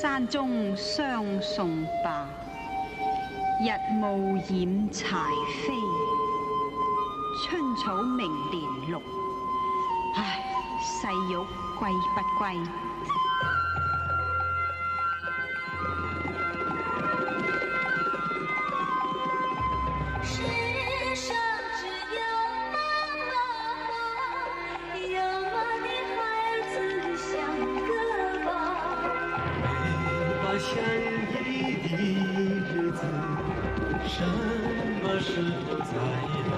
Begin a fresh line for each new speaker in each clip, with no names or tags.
山中相送罷，日暮染柴扉。春草明年綠，唉，細玉歸不歸？
相依的日子，什么时候再來？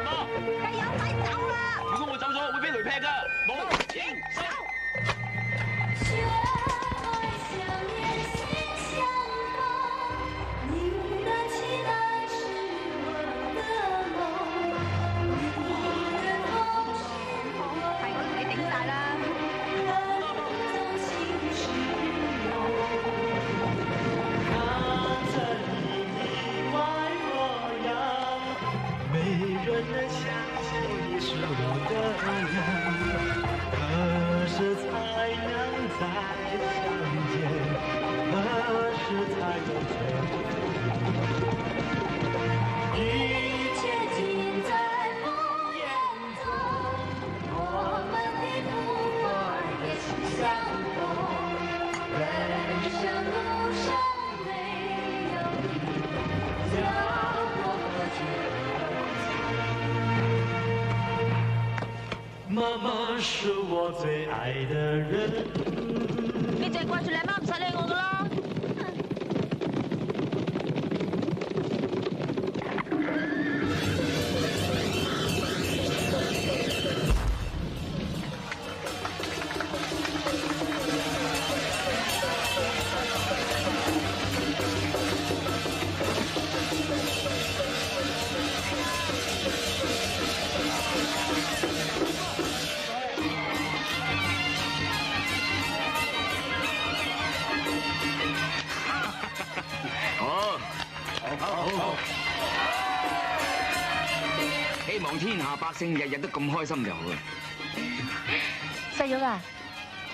媽，加油，快走啦！如果我走咗，會俾雷劈噶。冇，停手！
媽媽是我最愛的人。
你淨係掛住你阿媽唔使理我噶啦。
希望天下百姓日日都咁開心就好啦。
細玉啊，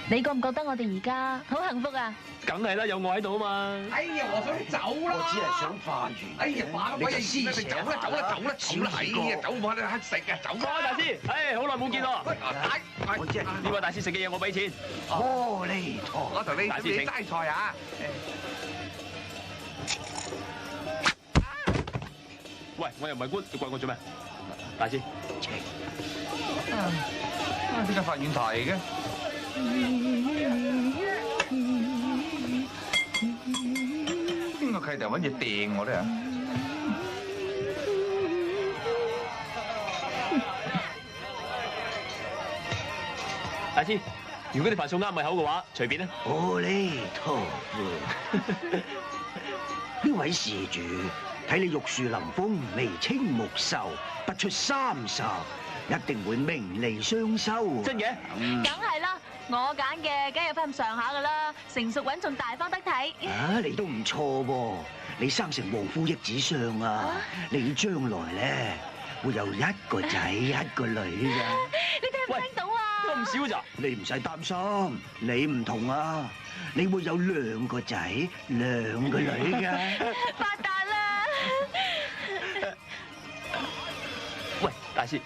你覺唔覺得我哋而家好幸福啊？
梗係啦，有我喺度啊嘛。
哎呀，和尚你走啦！
我只係想化緣。
哎呀，化個鬼嘢師姐，走啦走啦走啦，少啦！哎呀，走冇得乞食嘅，走啦！
大師，唉，好耐冇見咯。呢位大師食嘅嘢我俾錢。
阿彌陀，
我同你準備齋菜啊！
喂，我又唔係官，你怪我做咩？大師，
呢個法院台嘅。邊個契弟揾嘢掟我咧？
大師，如果你飯數啱胃口嘅話，隨便啦。
阿彌陀佛，呢位施主，睇你玉樹臨風、眉清目秀，不出30，一定會名利雙收。
真嘅？
梗係啦，我揀嘅梗係有翻咁上下噶啦，成熟穩重、大方得體。
啊，你都唔錯喎！你生成旺夫益子相啊！你將來咧會有1個仔1個女㗎。
你聽唔聽到啊？
都咁少咋？
你唔使擔心，你唔同啊！你會有2個仔2個女㗎。
發達啦！
喂，大師，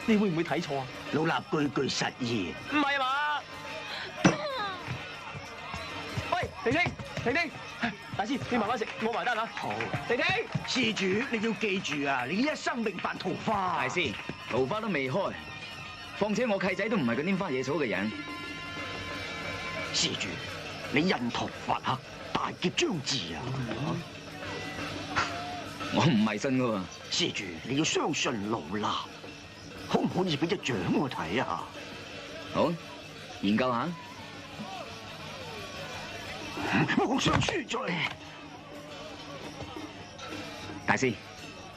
你會唔會睇錯啊？
老衲句句實言。
唔係嘛？喂，婷婷，婷婷，大師你慢慢食，我埋單啊。
好，
婷婷，
施主你要記住啊！你一生命犯桃花。
大師，桃花都未開，況且我契仔都唔係嗰啲花野草嘅人。
施主，你印堂發黑，大劫將至啊！
我唔迷信噶喎。
施主，你要相信老衲，可唔可以俾隻掌我睇下？
好，研究下。
皇上恕罪。
大師，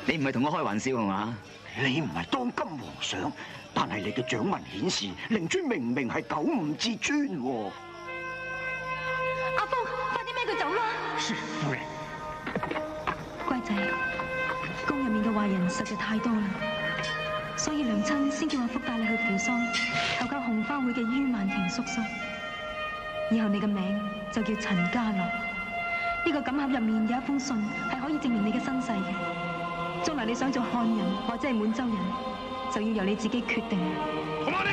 你唔係同我開玩笑係嘛？
你唔係當今皇上，但係你嘅掌紋顯示，靈尊明明係95至尊喎。
阿福，快啲孭佢走啦！
薛夫人，
乖仔，宮入面嘅壞人實在太多啦，所以娘親先叫阿福帶你去扶喪，求救紅花會嘅于曼婷叔叔。以後你嘅名就叫陳家樂。呢個錦盒入面有一封信，係可以證明你嘅身世嘅。將來你想做漢人或者係滿洲人，就要由你自己決定。
好啊你！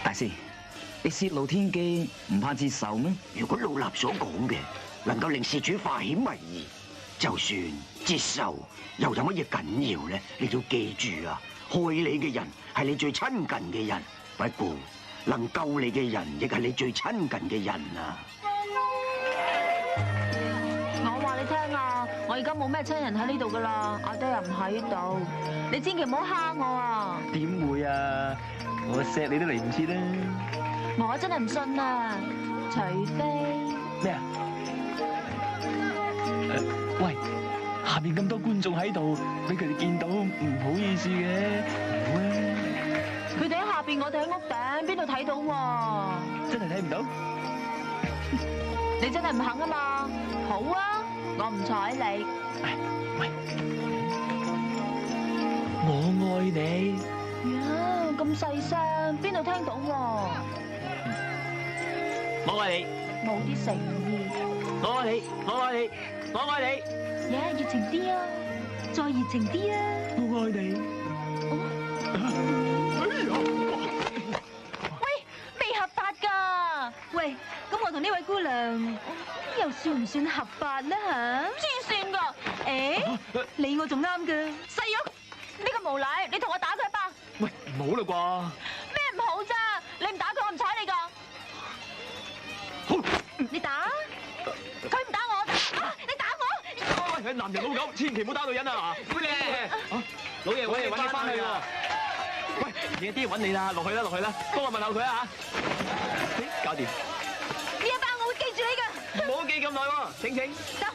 大師，你泄露天機唔怕接受咩？
如果老衲所講嘅能夠令事主化險為夷，就算接受又有乜嘢緊要咧？你要記住啊，害你嘅人係你最親近嘅人，不過能救你嘅人亦係你最親近嘅人啊！
我話你聽啊，我而家冇咩親人喺呢度噶啦，阿爹又唔喺度，你千祈唔好蝦我啊！
點會啊？我錫你都嚟唔切啦！
我真係唔信啊，除非
咩啊？喂，下面咁多觀眾喺度，俾佢哋見到唔好意思嘅，唔好啊！
佢哋喺下邊，我哋喺屋頂，邊度睇到喎？
真係睇唔到？
你真係唔肯啊嘛？好啊，我唔睬你。
喂，我愛你。
呀，咁細聲，邊度聽到喎？
我愛你。
冇啲誠意。
我愛你，我愛你，我愛你。
呀，熱情啲啊，再熱情啲啊！
我愛你。
喂，未合法㗎。喂，咁我同呢位姑娘又算唔算合法咧嚇？黐線㗎！誒，你我仲啱㗎。細玉，呢個無賴，你同我打佢一巴。
喂，唔好啦啩？
咩唔好啫？你唔打佢，我唔睬你㗎。
好，
你打，佢唔打我，你打我。
喂，男人老狗，千祈唔好打女人啊！喂你，老爺，我哋揾你翻去喎。喂，嘢啲揾你啦，落去啦，落去啦，幫我問候佢啊嚇。搞掂。
呢一巴我會記住你㗎。
唔好記咁耐喎，請請。
走。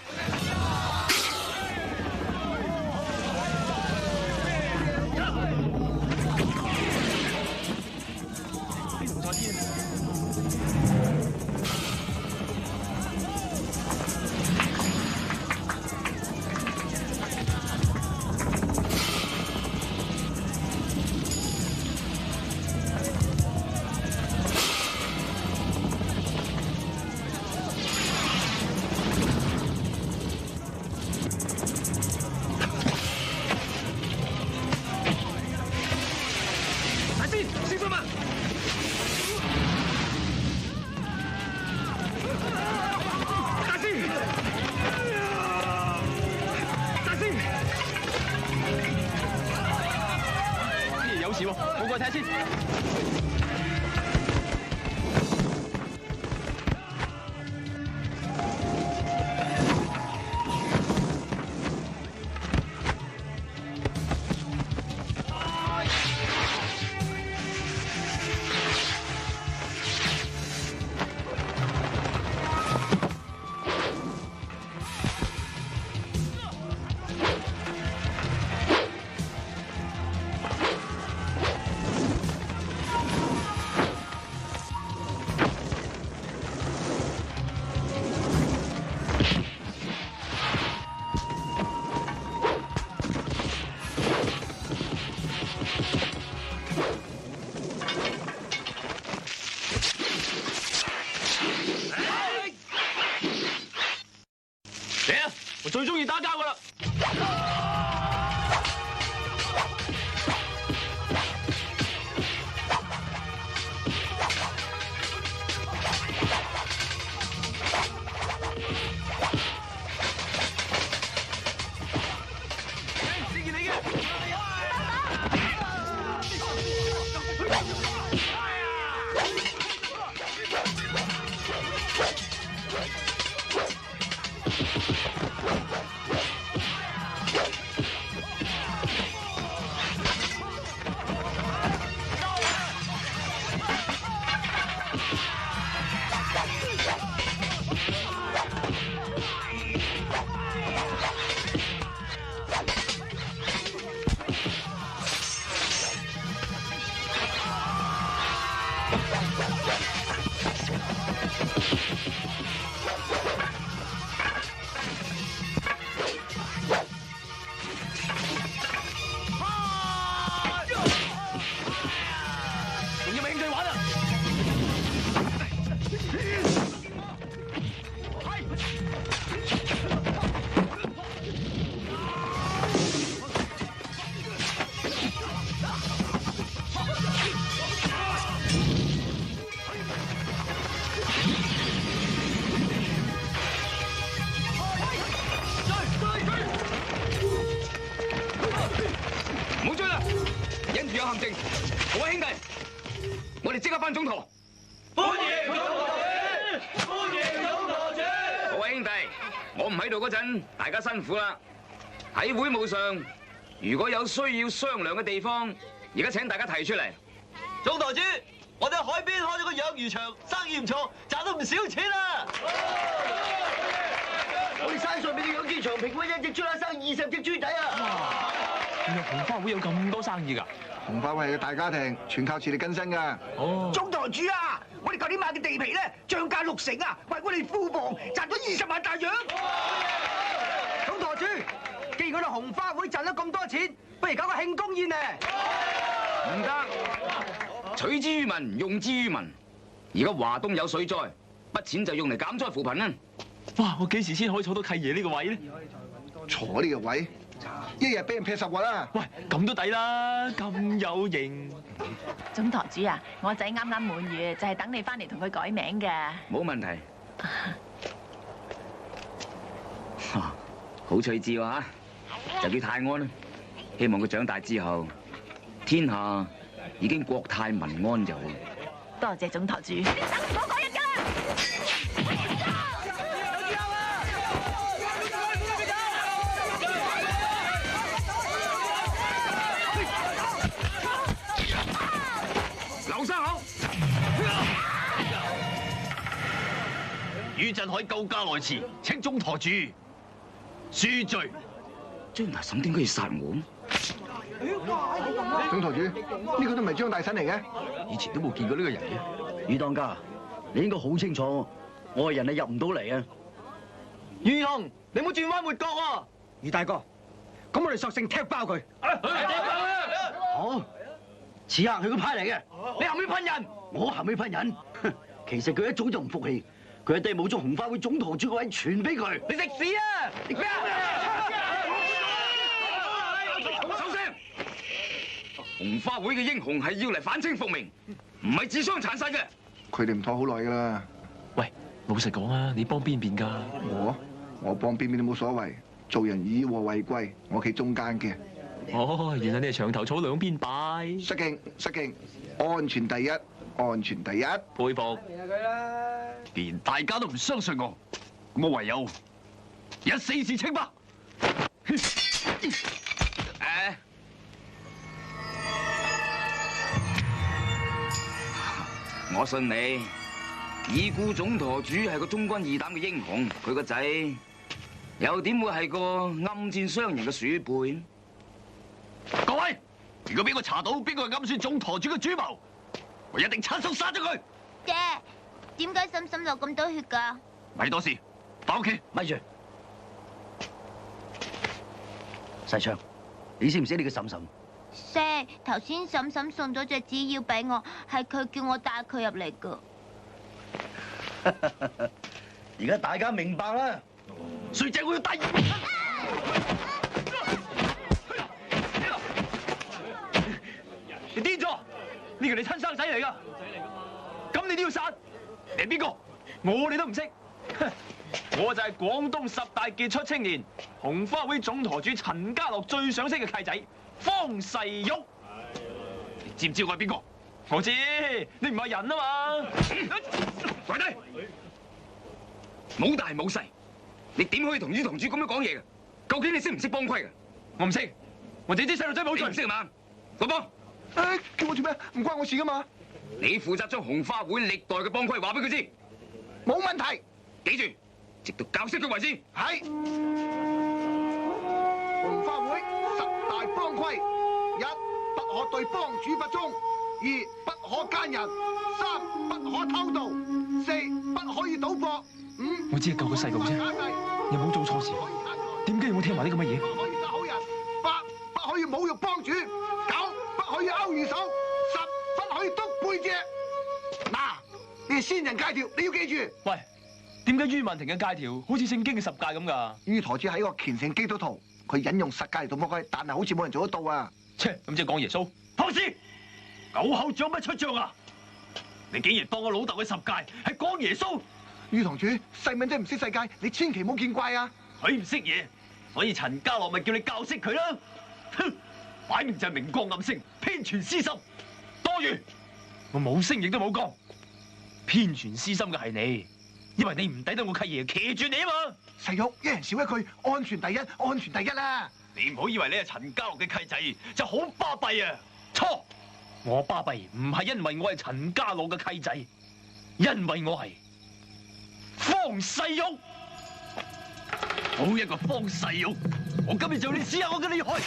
我過去睇先。我最中意打交噶啦！呢件你嘅。
有陷阱，各位兄弟，我哋即刻翻總舵。
歡迎總舵主，歡迎總舵主。
各位兄弟，我唔喺度嗰陣，大家辛苦啦。喺會務上，如果有需要商量嘅地方，而家請大家提出嚟。
總舵主，我哋喺海邊開咗個養魚場，生意唔錯，賺到唔少錢啊！
我哋山上邊嘅養豬場平均1隻豬乸生20隻豬仔啊！
原來紅花會有咁多生意㗎？
紅花會係個大家庭，全靠自力更生㗎。
哦，
總舵主啊，我哋舊年買嘅地皮咧，漲價60%啊，為我哋庫房賺咗20萬大洋。總舵主，既然我哋紅花會賺咗咁多錢，不如搞個慶功宴啊！
唔得，取之於民，用之於民。而家華東有水災，筆錢就用嚟減災扶貧啦。
哇！我幾時先可以坐到契爺呢個位咧？
坐呢個位，一日俾人劈10個啦。
喂，咁都抵啦，咁有型。
總舵主啊，我仔啱啱滿月，就係等你翻嚟同佢改名嘅。
冇問題。好趣致喎嚇，就叫泰安啦。希望佢長大之後，天下已經國泰民安就好。
多謝總舵主。你等唔到嗰日㗎！
留生口。
於振海救駕來遲，請總舵主恕罪。
張大嬸點解要殺我？
總舵主，呢個都唔係張大嬸嚟嘅。
以前都冇見過呢個人嘅。
余當家，你應該好清楚，我嘅人係入唔到嚟啊！
余雄，你冇轉彎抹角喎！
余大哥，咁我哋索性踢爆佢。好，此刻係佢派嚟嘅，你後尾噴人，我後尾噴人。其實佢一早就唔服氣，佢一定冇將紅花會總舵主個位傳俾佢。
你食屎啊！
你咩
收聲！紅花會嘅英雄係要嚟反清復明，唔係自相殘殺嘅。
佢哋唔妥好耐㗎啦。
喂，老實講啊，你幫邊邊㗎？
我幫邊邊都冇所謂。做人以和為貴，我企中間嘅。
哦，原來你係牆頭草兩邊擺。
失敬，安全第一，安全第一。
佩服。既然大家都唔相信我，咁我唯有一死是清吧。
我信你，已故總舵主係個忠君義膽嘅英雄，佢個仔又點會係個暗箭傷人嘅鼠輩？
各位，如果俾我查到邊個係暗算總舵主嘅主謀，我一定親手殺咗佢。
爹，點解嬸嬸流咁多血㗎？
咪多事，返屋企。
咪住，細昌，你識唔識呢個嬸嬸？
識，頭先嬸嬸送咗隻紙鷂俾我，係佢叫我帶佢入嚟㗎。
而家大家明白啦。
衰仔，我要帶。你癲咗？呢個你親生仔嚟㗎，咁你都要殺？你係邊個？我哋都唔識。我就係廣東10大傑出青年，紅花會總舵主陳家樂最想識嘅契仔方世玉。你知唔知我係邊個？我知，你唔係人啊嘛。
跪低！冇大冇細，你點可以同於堂主咁樣講嘢嘅？究竟你識唔識幫規嘅？
我唔識，我只知細路仔冇罪。
你唔識嘛？老幫，
叫我做咩？唔關我事㗎嘛。
你負責將紅花會歷代嘅幫規話俾佢知。
冇問題。
記住，直到教識佢為止。
係。紅花會10大幫規：1、不可對幫主不忠；2、不可奸人；3、不可偷盜；4、不可以賭博；5、
我只係救個細路啫，又冇做錯事，點解要我聽埋啲咁嘅嘢？
不可以殺好人；8、不可以侮辱幫主；9、不可以勾魚手；10、不可以篤背脊。嗱，呢係先人戒條，你要記住。
喂，點解于文庭嘅戒條好似聖經嘅10戒咁㗎？
於陀主係一個虔誠基督徒，佢引用10戒嚟到幫佢，但係好似冇人做得到啊！
切，咁即係講耶穌。放肆！狗口長不出象啊！你竟然當我老豆嘅10戒係講耶穌？
於堂主，細蚊仔唔識世界，你千祈唔好見怪啊！
佢唔識嘢，所以陳家樂咪叫你教識佢啦。哼，擺明就係明光暗星，披偏傳私心，多餘。我冇聲亦都冇講，偏傳私心嘅係你，因為你唔抵得我契爺騎住你啊嘛。
細玉，一人少一句，安全第一，安全第一啦！
你唔好以為你係陳家樂嘅契仔就好巴閉啊！錯，我巴閉唔係因為我係陳家樂嘅契仔，因為我係方世玉。好一個方世玉，我今日就要你試下我嘅厲害。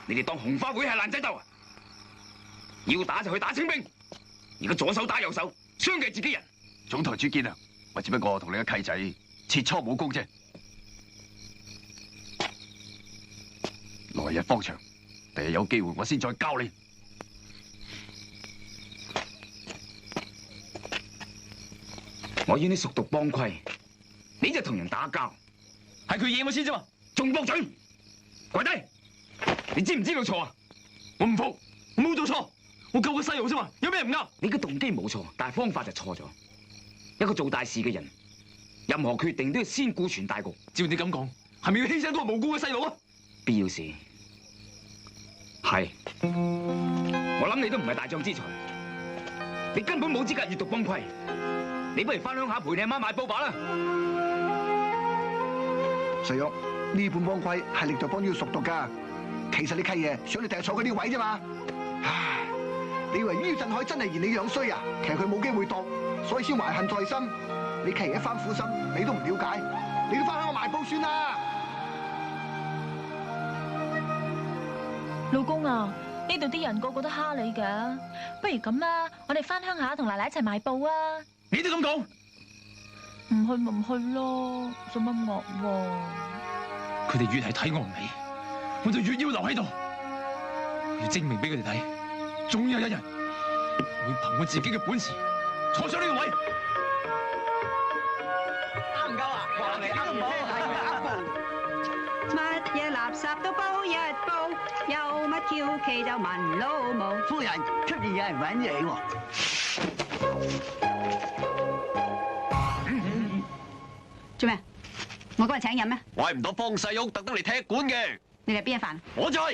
你哋當紅花會係爛仔鬥啊？要打就去打清兵，而家左手打右手，傷嘅係自己人。總台主見啊，我只不過同你嘅契仔切磋武功啫。來日方長，第日有機會我先再教你。我要你熟讀幫規，你就同人打交，係佢惹我先啫嘛，仲駁嘴，跪低！你知唔知道錯啊？我唔服，我冇做錯，我救個細路啫嘛，有咩唔啱？你嘅動機冇錯，但係方法就錯咗。一個做大事嘅人，任何決定都要先顧全大局。照你咁講，係咪要犧牲嗰個無辜嘅細路啊？必要時係，我諗你都唔係大將之才，你根本冇資格閱讀幫規。你不如翻鄉下陪你阿媽買布把啦。
細玉，呢本幫規係歷代幫主要熟讀噶。其實你契爺想你第日坐佢啲位啫嘛。唉，你以為于振海真係嫌你樣衰啊？其實佢冇機會讀，所以先懷恨在心。你契爺一番苦心，你都唔了解，你都翻鄉下賣布算啦。
老公啊，呢度啲人個個都蝦你㗎，不如咁啦，我哋翻鄉下同奶奶一齊賣布啊！
你都咁講，
唔去咪唔去咯，做乜惡喎？
佢哋越係睇我唔起，我就越要留喺度，要證明俾佢哋睇，總有一日我會憑我自己嘅本事坐上呢個位。啱唔夠啊？話你啱唔好，
乜嘢垃圾都煲一煲，有乜蹺蹊就問老母。
夫人，出邊有人揾你喎。
做咩？我今日請人咩？
怪唔到方世玉特登嚟踢館嘅。
你哋邊一範？
我就係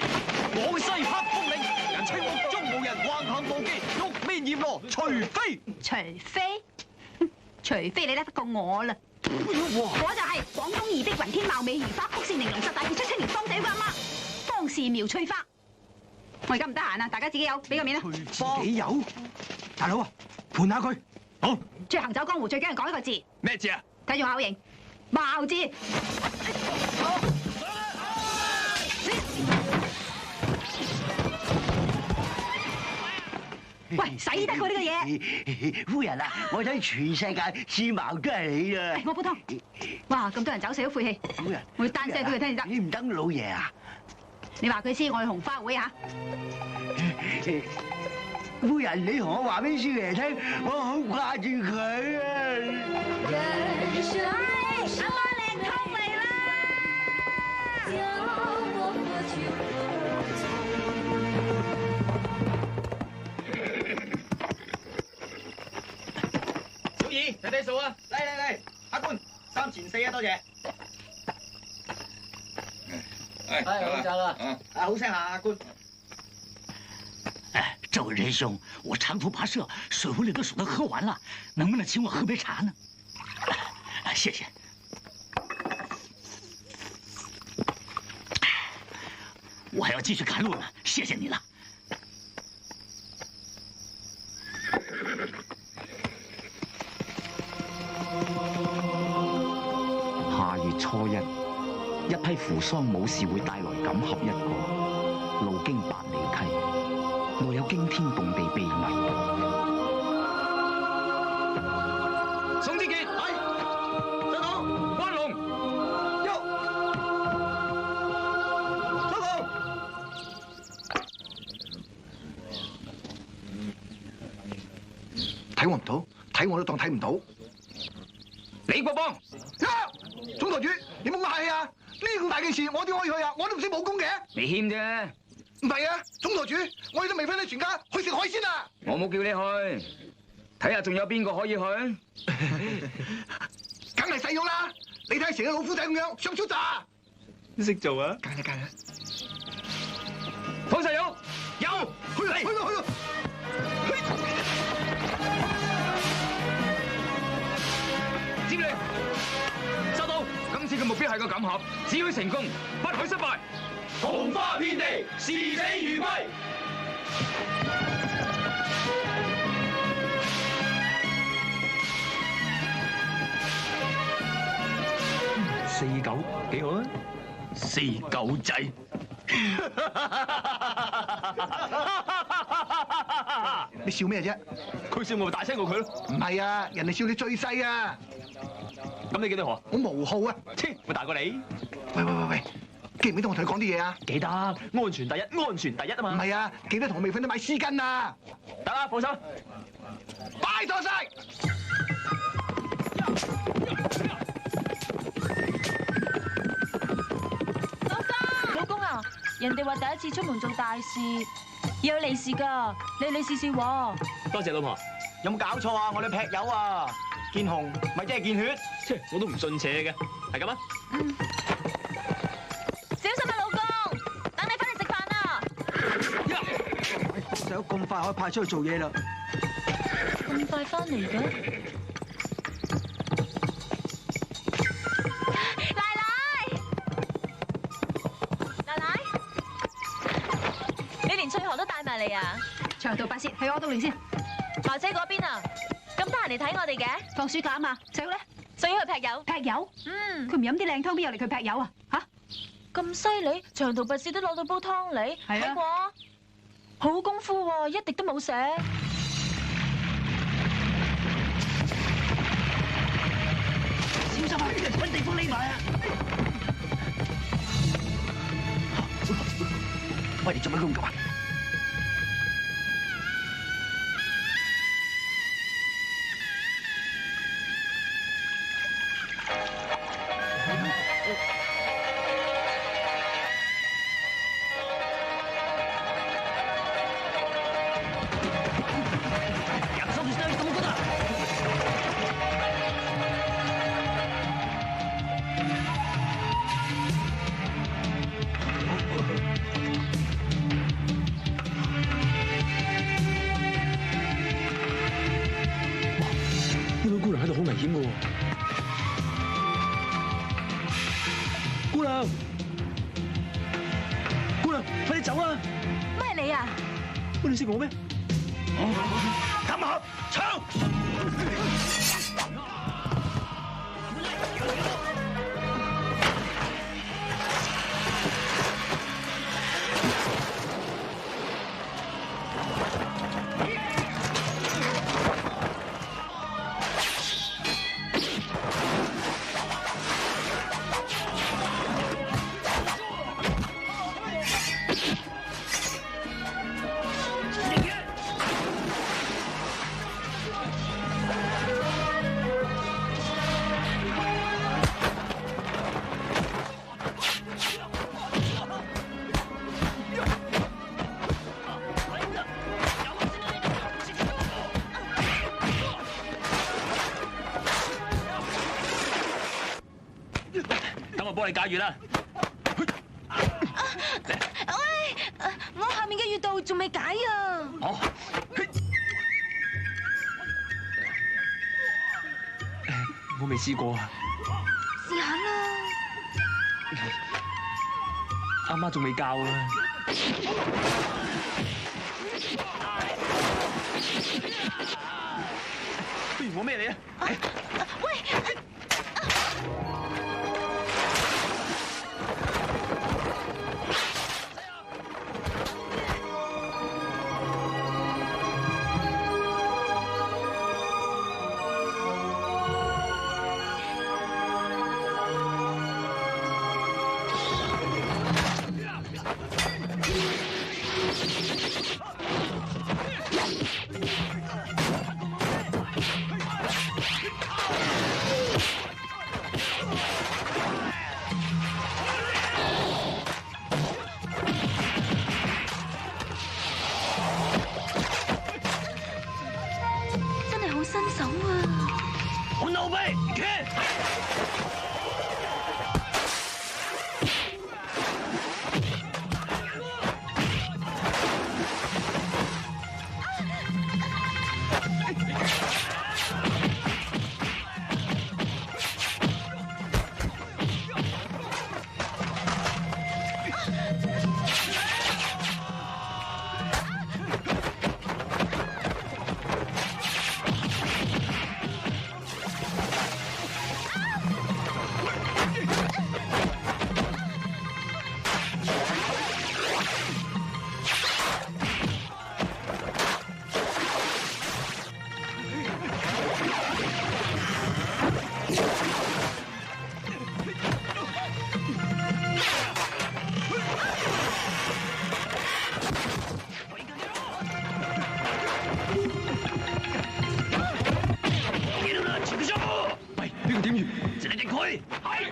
廣西黑風嶺，人稱目中無人，橫行無忌，玉面閻羅，
除非你叻得過我啦。我就係廣東二碧雲天貌美如花，福善玲瓏十大傑出青年方仔阿媽方氏苗翠花。我而家唔得閒啊，大家自己有，俾個面啦。
自己有？大佬啊，盤下佢。
好。
出去行走江湖最緊係講一個字。
咩字啊？
睇住口型，貌字。喂，使得過呢個嘢？
夫人啊，我睇全世界試貌都係你啊！
我煲湯。哇，咁多人走死都晦氣。
夫人，
我要單聲俾佢聽先得。
你唔等老爺啊？
你話佢知我係紅花會嚇。
夫人，你同我話俾少爺聽，我好掛住佢啊！
阿媽靚湯嚟啦！
計數啊！嚟，客官3錢4啊，多謝。好走啦！好聲下，客官。
哎，这位仁兄，我长途跋涉，水壶里的水都喝完了，能不能请我喝杯茶呢？谢谢。我还要继续赶路呢，谢谢你了。
下月初1，一批扶桑武士會帶來錦盒1個，路經百里溪，內有驚天動地秘密。
宋之傑，係，收到。關龍，喐，收到。
睇我唔到，睇我都當睇唔到。
李國邦，
總台主，你冇咁客氣啊！呢咁大件事，我點可以去啊？我都唔識武功嘅。
你謙啫。
唔係啊，總台主，我哋都未分啲全家去食海鮮啊！
我冇叫你去，睇下仲有邊個可以去？
梗係細玉啦！你睇成個老虎仔咁樣，想出咋？
識做啊！
梗係。
方世玉，
有，
去啦！
接令，收到。今次嘅目標係個錦盒，只許成功，不許失敗。
紅花遍地，視死如歸。49幾好啊！49仔。
你笑咩啫？
佢笑我咪大聲過佢咯。
唔係啊，人哋笑你最細啊！
咁你幾多號啊？
我無號啊！
切，我大過你。
喂，記唔記得我同你講啲嘢啊？
記得，安全第一，安全第一啊嘛。
唔係啊，記得同我未瞓都買絲巾啊！
得啦，放心。
拜託晒。
老公啊，人哋話第一次出門做大事要有利是㗎，你試試喎。
多謝老婆。
有冇搞錯啊？我哋劈友啊！見紅咪即係見血，
切，我都唔信邪嘅，係咁啊。
小心啊，老公，等你翻嚟食飯啊！
細佬咁快可以派出去做嘢啦？
咁快翻嚟嘅？奶奶，你連翠荷都帶埋嚟啊？
長途跋涉去柯東令先。
華姐嗰邊啊？咁得閒嚟睇我哋嘅？
放暑假啊嘛，細佬咧？
細佬去劈友。
劈友？佢唔飲啲靚湯，邊有力佢劈友啊？吓？
咁犀利，長途跋涉都攞到煲湯嚟，睇過？好功夫喎，一滴都冇寫。
小心啊！搵地方匿埋啊！喂，你做乜咁急啊？
快啲走啊！
咩你啊？
喂，你識我咩？冚盒搶！幫你解穴啦。
喂，我下面嘅穴道仲未解啊！
哦，我未試過啊。
試下啦。
阿媽仲未教啊。不如我孭你啊！
喂！真係好新手啊！
好牛逼！喂，呢個點穴？直力佢，係。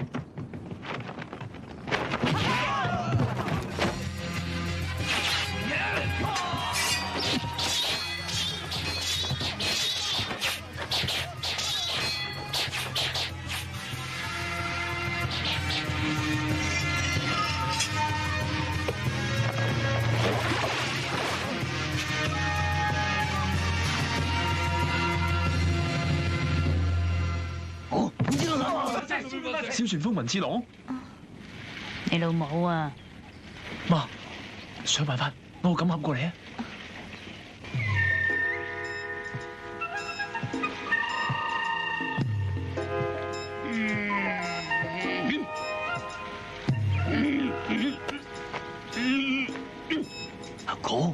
小旋風文次郎，
你老母啊！
媽，想辦法攞個錦盒過嚟啊！阿哥。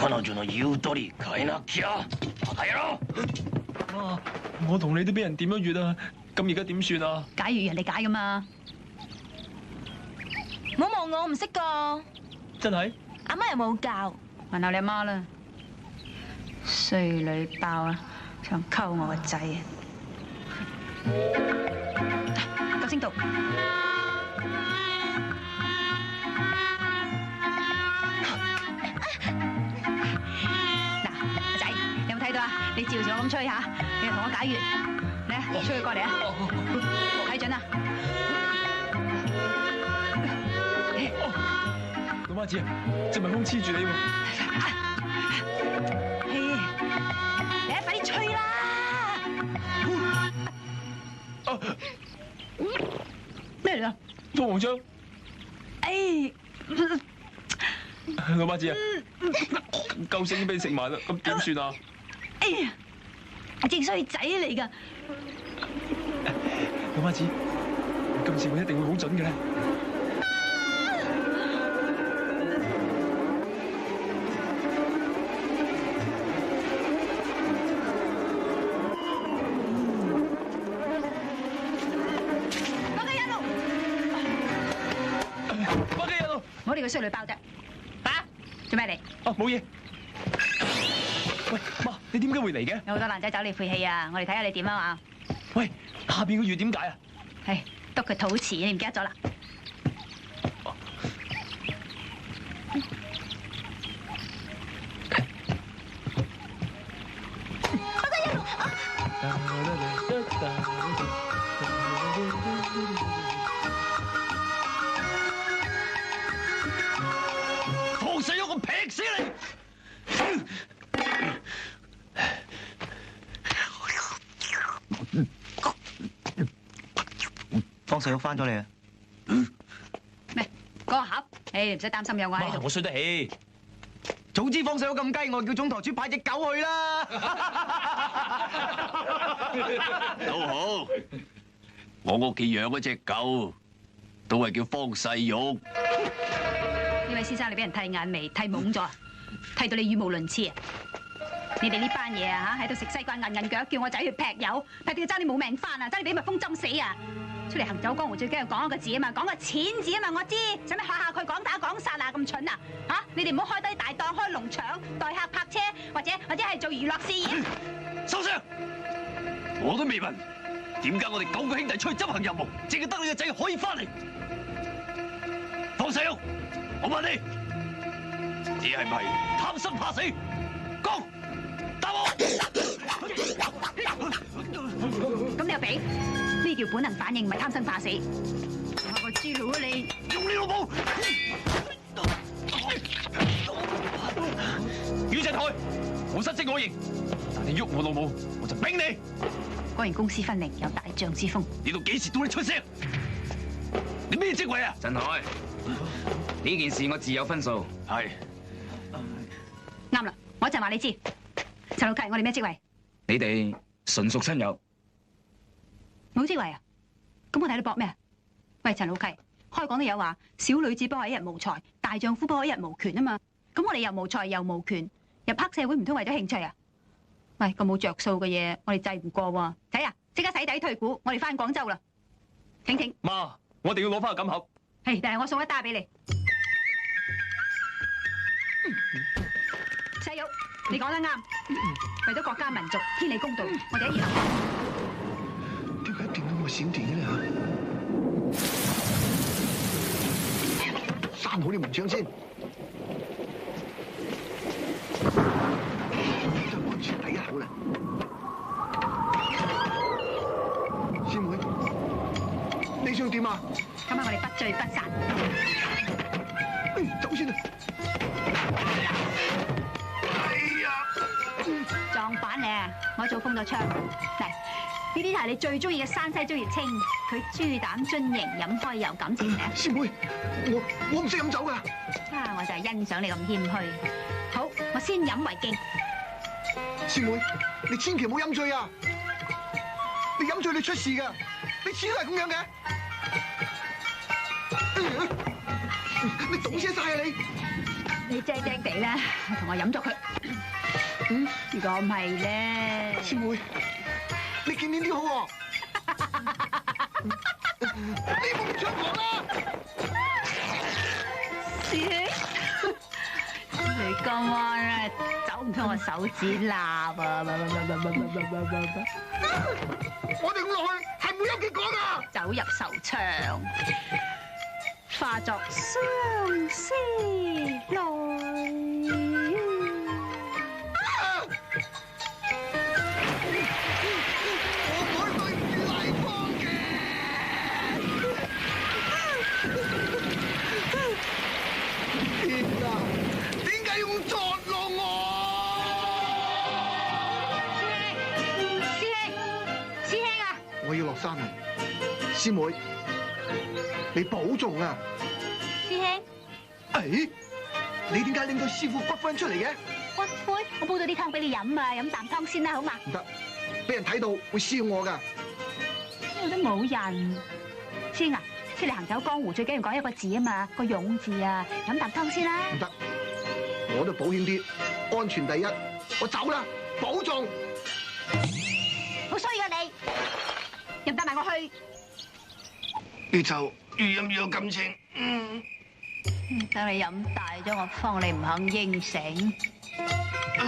彼女の言う通り変えなきゃ。係咯。媽，我同你都俾人點咗穴啊，咁而家點算啊？
解穴人哋解噶嘛。
唔好望我唔識噶。
真係？
阿媽又冇教。
問下你阿媽啦。衰女包啊，想溝我個仔啊！救星道。你照住我咁吹下，你又同我解穴，嚟啊，出去過嚟啊，睇準啊！
老媽子，隻蜜蜂黐住你喎！
你啊，快啲吹啦！
咩嚟啊？
鳳凰章。
哎，
老媽子啊，夠聲都俾你食埋啦，咁點算啊？
哎呀，正衰仔嚟噶！
老媽子，今次我一定會好準嘅咧。
好你個衰女包啫。爸，做咩嚟？
哦，冇嘢。喂，媽，你點解會嚟嘅？
有好多爛仔找你晦氣啊！我哋睇下你點啊嘛。
喂，下邊個月點解啊？
係督佢肚臍，你唔記得咗啦？
放細咗我劈死你！
方世玉翻咗嚟啊！
咩？嗰個盒？誒，唔使擔心，有我喺度。
我衰得起。
早知方世玉咁雞，我叫總台主派隻狗去啦。
都好，我屋企養嗰隻狗都係叫方世玉。
呢位先生，你俾人剃眼眉，剃懵咗啊？剃到你語無倫次啊！你哋呢班嘢啊嚇，喺度食西瓜韌韌腳，叫我仔去劈友，劈到爭你冇命翻啊！爭你俾蜜蜂針死啊！出嚟行走江湖最緊要講一個字啊嘛，講個錢字啊嘛，我知。使咩下佢講打講殺啊？咁蠢啊嚇！你哋唔好開低大檔，開農場，代客泊車，或者係做娛樂事業。
收聲！我都未問，點解我哋9個兄弟出去執行任務，淨係得你個仔可以翻嚟？方世玉，我問你，你係唔係貪生怕死？講，答我！
咁你又俾？呢叫本能反應，唔係貪生怕死。我個豬佬你
用你老母！於振海，我失職我認，但你喐我老母，我就抦你。
果然公私分明，有大將之風。
呢度幾時到你出聲？你咩職位啊？
振海，呢件事我自有分數。
係。
啱啦，我一陣話你知。陳老契，我哋咩職位？
你哋純屬親友。
冇職位啊？咁我睇你搏咩啊？喂，陳老契，開講都有話，小女子不可一日無才，大丈夫不可一日無權啊嘛。咁我哋又無才又無權，入黑社會唔通為咗興趣啊？喂，咁冇着數嘅嘢，我哋制唔過喎。睇啊，即刻洗底退股，我哋翻廣州啦。請。
媽，我一定要攞翻個錦盒。
係，但係我送一打俾你。細玉，你講得啱。為咗國家民族，天理公道，我哋一言。
點解一定咁閃電嘅咧嚇？閂好啲門窗先，就安全第一口啦。師妹，你想點啊？
今晚我哋不醉不散。
走先啦！
撞板咧，我早封咗槍。嚟，呢啲係你最中意嘅山西竹葉青，佢豬膽樽型，飲開又感知唔明。
師妹，我唔識飲酒噶。
啊，我就係欣賞你咁謙虛。好，我先飲為敬。
師妹，你千祈唔好飲醉啊！你飲醉你出事噶，你始終係咁樣嘅。你懂些晒啊你！
你正正地啦，同我飲咗佢。如果唔係咧，
師妹，你見面啲好喎。你冇咁搶講啦！
師兄，你今晚咧走唔出我手指罅啊！
我哋咁落去係冇有結果噶。
走入愁腸，化作相思淚。
我要落山啦，師妹，你保重啊！
師兄，
誒，你點解拎到師傅骨灰出嚟嘅？
骨灰，我煲咗啲湯俾你飲啊，飲啖湯先啦，好嘛？
唔得，俾人睇到會燒我噶。
呢度都冇人。師兄啊，出嚟行走江湖最緊要講一個字啊嘛，個勇字啊，飲啖湯先啦。
唔得，我都保險啲，安全第一。我走啦，保重。
好衰噶你！入帶埋我去。
呢就越飲越有感情。
等你飲大咗，我方你唔肯應承。喂，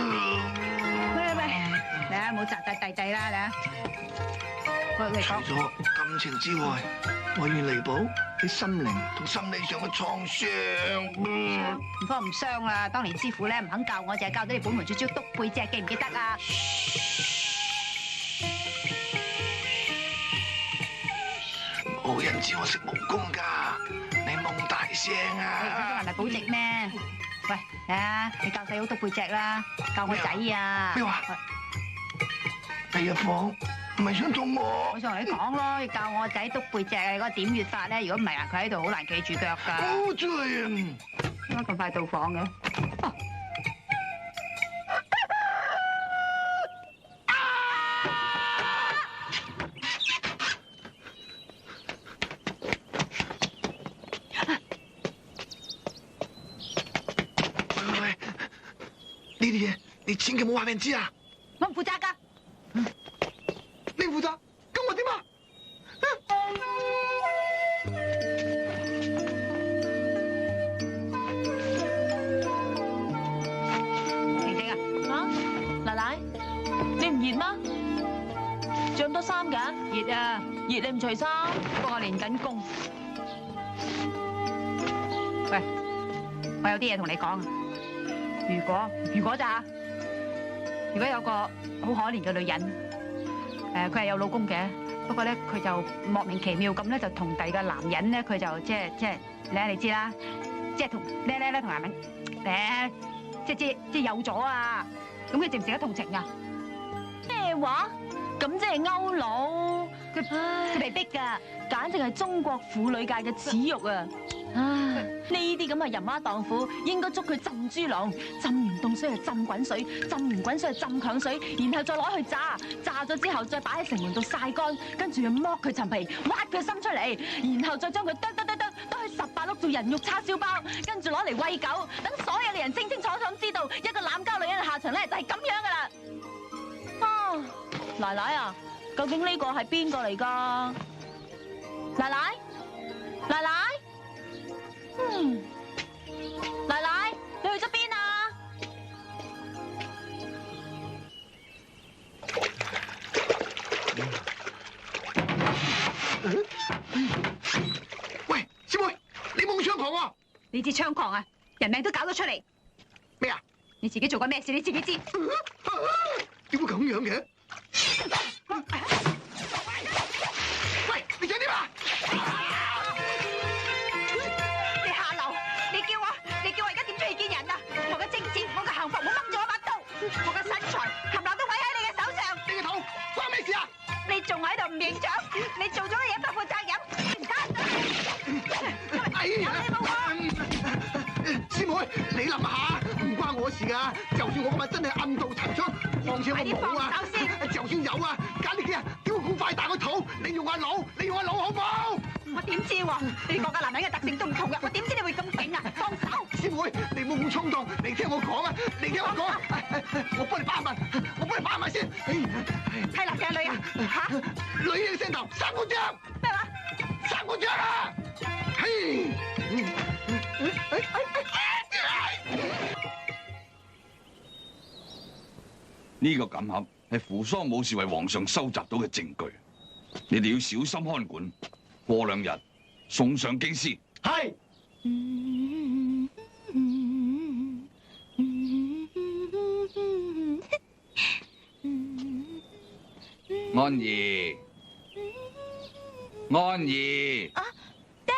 嚟啊，冇窒弟弟啦，嚟啊！喂，
除咗感情之外，我願彌補你心靈同心理上嘅創傷。
唔慌唔傷啦，當年師傅咧唔肯教我，就係教咗你本門絕招篤背脊，記唔記得啊？
冇人知我識武功㗎，你懵大聲啊！
係咪保值咩？喂，嚟啊！你教細佬篤背脊啦，教我仔啊！
咩話？第一課唔係想捅我？
我想同你講咯，要教我仔篤背脊嗰個點穴法咧，如果唔係啊，佢喺度好難企住腳㗎。
好醉啊！
點解咁快到訪嘅？
呢啲嘢你千祈唔好話俾人知啊！
我唔負責㗎。
你負責，咁我點啊？
婷婷啊！
嚇，奶奶，你唔熱嗎？着咁多衫㗎？
熱啊！
熱你唔除衫？
不過我練緊功。喂，我有啲嘢同你講啊！如果咋？如果有個好可憐嘅女人，佢係有老公嘅，不過咧佢就莫名其妙咁咧就同第二個男人咧，佢就即係你知啦，即係同咧同男人即係有咗啊！咁佢值唔值得同情啊？
咩話？咁即係勾佬，
佢被逼㗎，
簡直係中國婦女界嘅恥辱啊！唉，呢啲咁嘅淫娃蕩婦，應該捉佢浸豬籠，浸完凍水就浸滾水，浸完滾水就浸強水，然後再攞去炸，炸咗之後再擺喺城門度曬乾，跟住剝佢層皮，挖佢心出嚟，然後再將佢剁去18碌做人肉叉燒包，跟住攞嚟餵狗，等所有嘅人清清楚楚咁知道一個濫交女人嘅下場咧就係咁樣噶啦。啊，奶奶啊，究竟呢個係邊個嚟㗎？奶奶，奶奶。奶奶，你去咗邊啊？
喂，師妹，你冇咁猖狂喎！
你至猖狂啊！人命都搞咗出嚟。
咩啊？
你自己做過咩事？你自己知。
點會咁樣嘅？喂，你想點啊？你叫我而家點出去見人啊？我嘅政治，我嘅幸福，我掹咗一把刀，我嘅身材，冚唪唥都毀喺你嘅手上。你嘅肚關咩事啊？你仲喺度唔認賬？你做咗嘅嘢不負責任，唔得！哎呀，你冇講。師妹，你諗下，唔關我事㗎。就算我今日真係暗度陳倉，況且我冇啊。就算有啊，揀呢幾日點會咁快大個肚？你用下腦，好唔好？我點知喎？你個男人嘅特性都唔同㗎，我點知你會咁勁啊？放手！師妹，你冇咁衝動，你聽我講啊！我幫你把脈先。係男定係女啊？嚇！女嘅聲頭，3個章。咩話？3個章啊！
呢個錦盒係扶桑武士為皇上收集到嘅證據，你哋要小心看管。過2日送上京師。係。安兒，安兒。
啊，爹。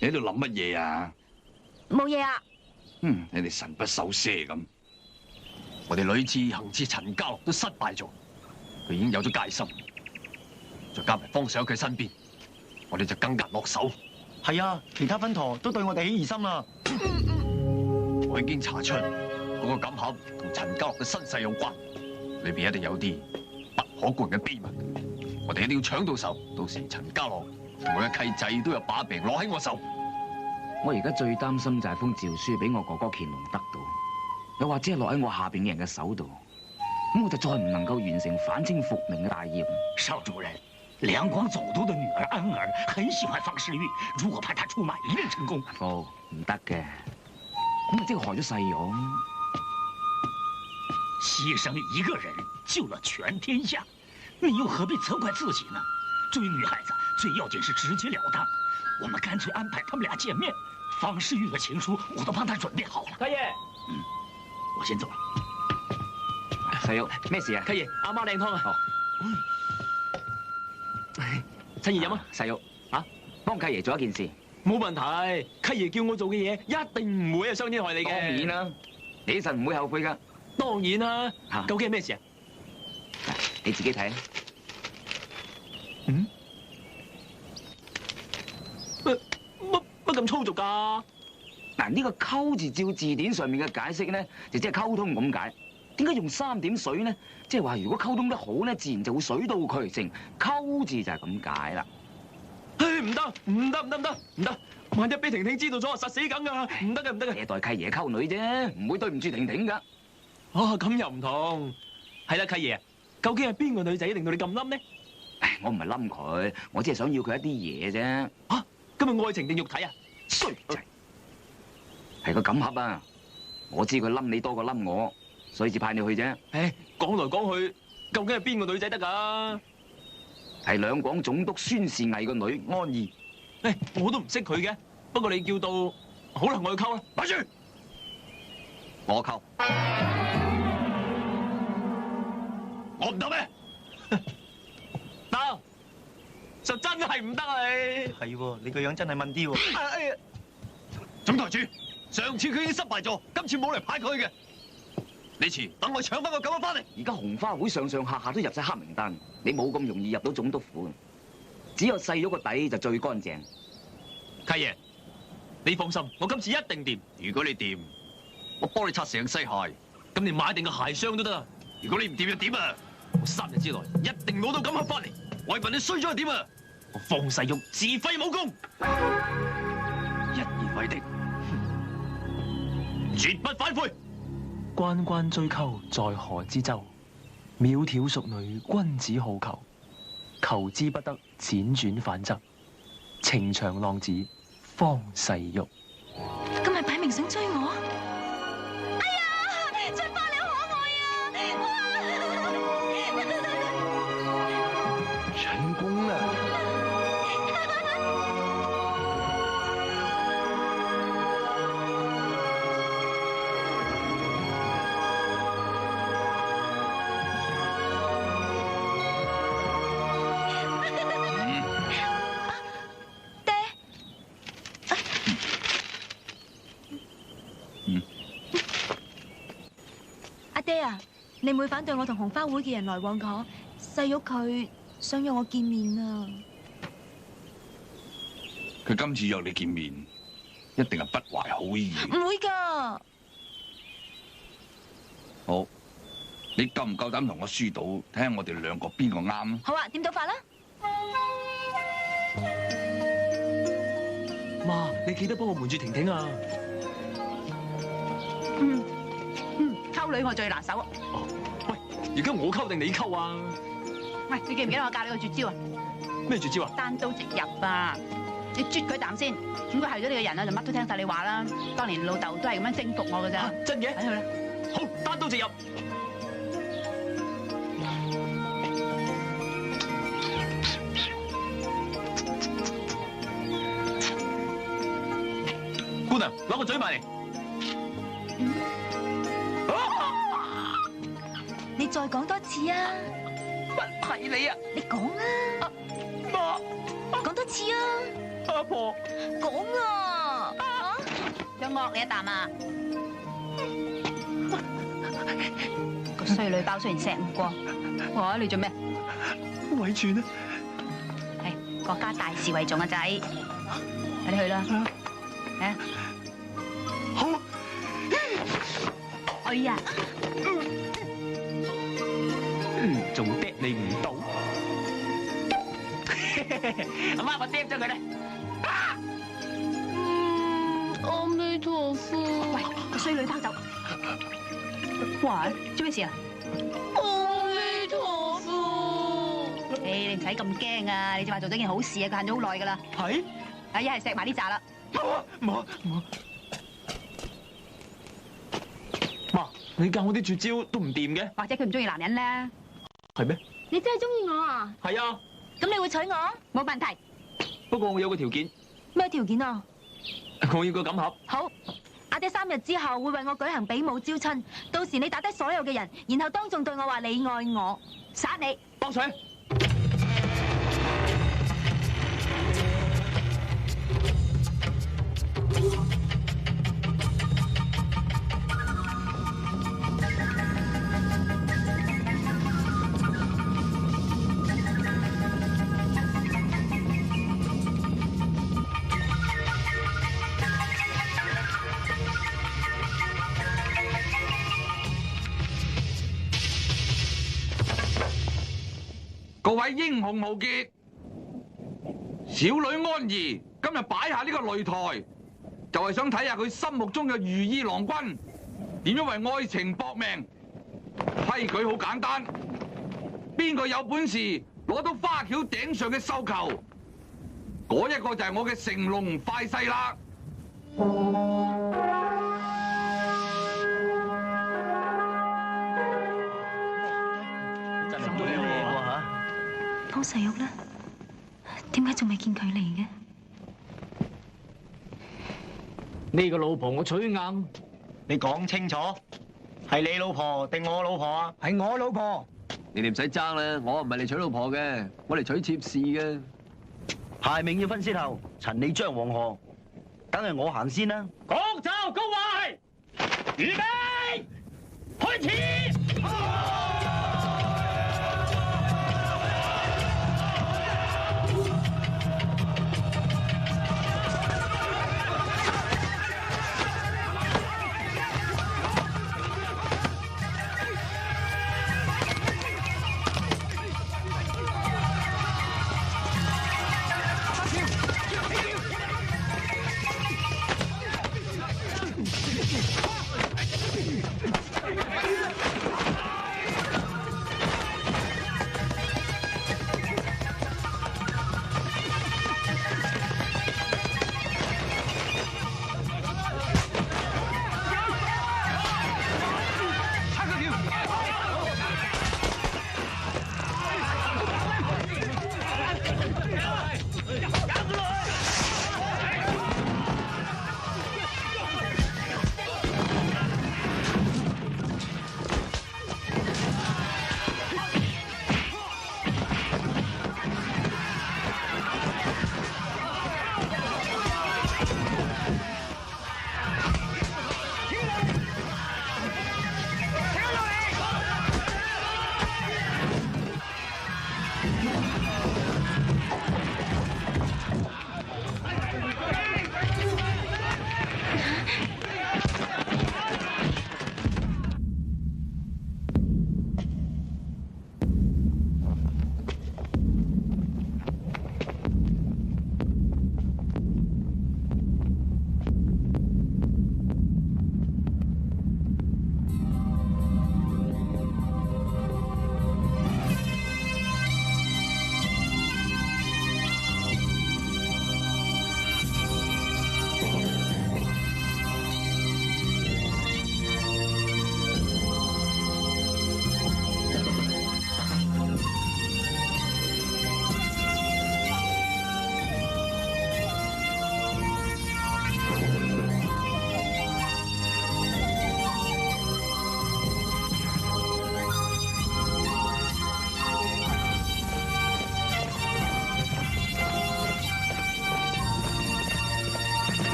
你喺度諗乜嘢啊？
冇嘢啊。
你哋神不守舍咁。
我哋屢次行刺陳家樂都失敗咗，佢已經有咗戒心，再加埋方上喺佢身邊，我哋就更加落手。
係啊，其他分舵都對我哋起疑心啦。
我已經查出嗰個錦盒同陳家樂嘅身世有關，裏邊一定有啲不可告人嘅秘密，我哋一定要搶到手，到時陳家樂同佢嘅契仔都有把柄攞喺我手。
我而家最擔心就係封詔書俾我哥哥乾隆得到，又或者係落喺我下邊嘅人嘅手度，咁我就再唔能夠完成反清復明嘅大業。
邵主任，梁广走读的女儿安儿很喜歡方世玉，如果派她出馬，一定成功。
父唔得嘅，咁啊即係害咗世玉。
犧牲一個人，救了全天下，你又何必責怪自己呢？追女孩子最要緊是直截了當，我們乾脆安排他們倆見面。方世玉的情書我都幫他準備好了。
契爺，
我先走了。
世玉，咩事啊？
契爺，阿媽靚湯啊！
哦，
趁熱飲啊！
世玉，幫契爺做一件事。
冇問題，契爺叫我做嘅嘢一定唔會係傷天害理嘅。
當然啦，你一陣唔會後悔噶。
當然啦，究竟係咩事啊？
你自己睇。
嗯？乜咁粗俗㗎？
嗱，呢個溝字照字典上面嘅解釋咧，就即係溝通咁解。點解用3點水咧？即係話如果溝通得好咧，自然就會水到渠成。溝字就係咁解啦。
唉，唔得！萬一俾婷婷知道咗，實死梗㗎！唔得嘅。
你代契爺溝女啫，唔會對唔住婷婷㗎。
哦，咁又唔同。係啦，契爺，究竟係邊個女仔令到你咁冧呢？
唉，我唔係冧佢，我只係想要佢一啲嘢啫。
嚇，今日愛情定肉體啊？衰仔，
係個錦盒啊！我知佢冧你多過冧我，所以至派你去啫。
唉，講來講去，究竟係邊個女仔得㗎？
係兩廣總督孫士毅個女安兒。
唉，我都唔識佢嘅，不過你叫到，好啦，我去溝啦。
咪住，我溝。我唔得咩？
得，就真係唔得啊你。
係喎，你個樣真係問啲喎。
哎呀，
總台主，上次佢已經失敗咗，今次冇嚟派佢嘅。李慈，等我搶翻個狗翻嚟。
而家紅花會上上下下都入晒黑名單，你冇咁容易入到總督府，只有細咗個底就最乾淨。
契爺，你放心，我今次一定掂。
如果你掂，我幫你拆成西鞋。
咁你買定個鞋箱都得。
如果你唔掂又點啊？
我3日之內一定攞到錦盒翻嚟。
為民你衰咗又點啊？
我方世玉自廢武功，
一言為定，絕不反悔。
關關雎鳩，在河之洲。窈窕淑女，君子好逑。求之不得，輾轉反側。情長浪子，方世玉。
咁係擺明想追我？哎呀，春花你好可愛啊！
成功啦！
你唔會反對我同紅花會嘅人來往㗎？細玉佢想約我見面啊！
佢今次約你見面，一定係不懷好意。
唔會㗎。
好，你夠唔夠膽同我輸賭，睇下我哋兩個邊個啱？
好啊，點賭法啦？
媽，你記得幫我瞞住婷婷啊！
溝女我最拿手啊！
喂，而家我溝定你溝啊？
喂，你記唔記得我教你個絕招啊？
咩絕招啊？
單刀直入啊！你啜佢啖先，咁佢係咗你個人啊，就乜都聽晒你話啦。當年老豆都係咁樣征服我㗎咋。
真嘅？
睇佢啦。
好，單刀直入。姑娘，攞個嘴埋嚟。
你再講多次啊！
不係你啊！
你講啊！
媽，
講多次啊！
阿婆，
講啊！
想惡你一啖啊！個衰女包雖然錫唔過，哇！你做咩？
遺傳啊！
係國家大事為重啊，仔，快啲去啦！啊！
好。
哎呀！
仲嗒你唔到？阿媽，我嗒咗佢啦！
阿彌陀佛。
喂，個衰女包走！哇，做咩事啊？
阿彌陀佛。
你唔使咁驚啊！你就話做咗件好事啊，佢恨咗好耐噶啦。
係？
啊，一係錫埋呢扎啦。
冇。媽，你教我啲絕招都唔掂嘅。
或者佢唔中意男人咧？
係咩？
你真係中意我啊？
係啊。
咁你會娶我？
冇問題。
不過我有個條件。
咩條件啊？
我要個錦盒。
好，阿爹3日之後會為我舉行比武招親，到時你打低所有嘅人，然後當眾對我話你愛我，殺你。
幫水。
各位英雄無傑，小女安兒今日擺下呢個擂台，就係想睇下佢心目中嘅如意郎君點樣為愛情搏命。規矩好簡單，邊個有本事攞到花轎頂上嘅繡球，嗰一個就係我嘅乘龍快婿啦。
方世玉咧，點解仲未見佢嚟嘅？
呢個老婆我娶硬，你講清楚，係你老婆定我老婆啊？係我老婆。
你哋唔使爭啦，我唔係嚟娶老婆嘅，我嚟娶妾侍嘅。
排名要分先後，陳李張黃何，梗係我行先啦。
各就各位，預備，開始。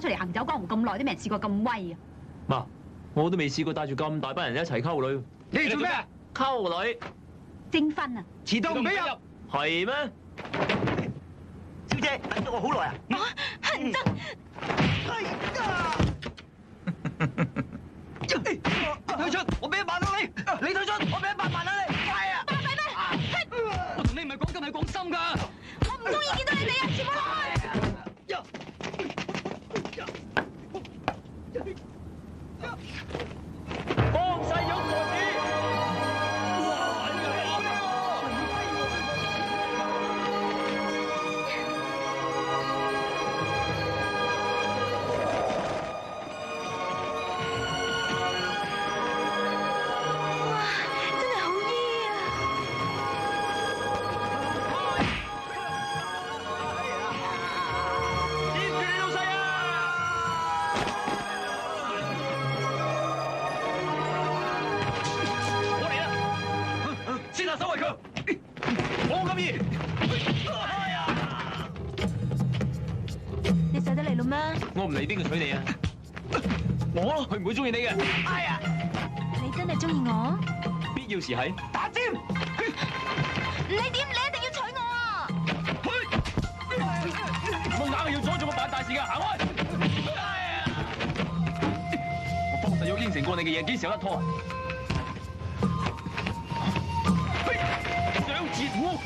出嚟行走江湖咁耐，都未人試過咁威啊！
媽，我都未試過帶住咁大班人一齊溝女。
你哋做咩？
溝女？
徵婚啊！
遲到唔俾入。
係咩？
小姐，等咗我好耐啊！
我恨憎。
退出，我俾1萬到你；你退出，我俾100萬你。係啊！
巴閉咩？
我同你唔係講金，係講心㗎。
我唔中意見到你哋啊！全部落去！
唔理邊個娶你啊？我咯，佢唔會中意你嘅。哎呀！
你真係中意我？
必要時係打尖。
你點？你一定要娶我啊！
我硬係要阻住我辦大事㗎，行開！我方世玉應承過你嘅嘢，幾時有得拖啊？想截胡！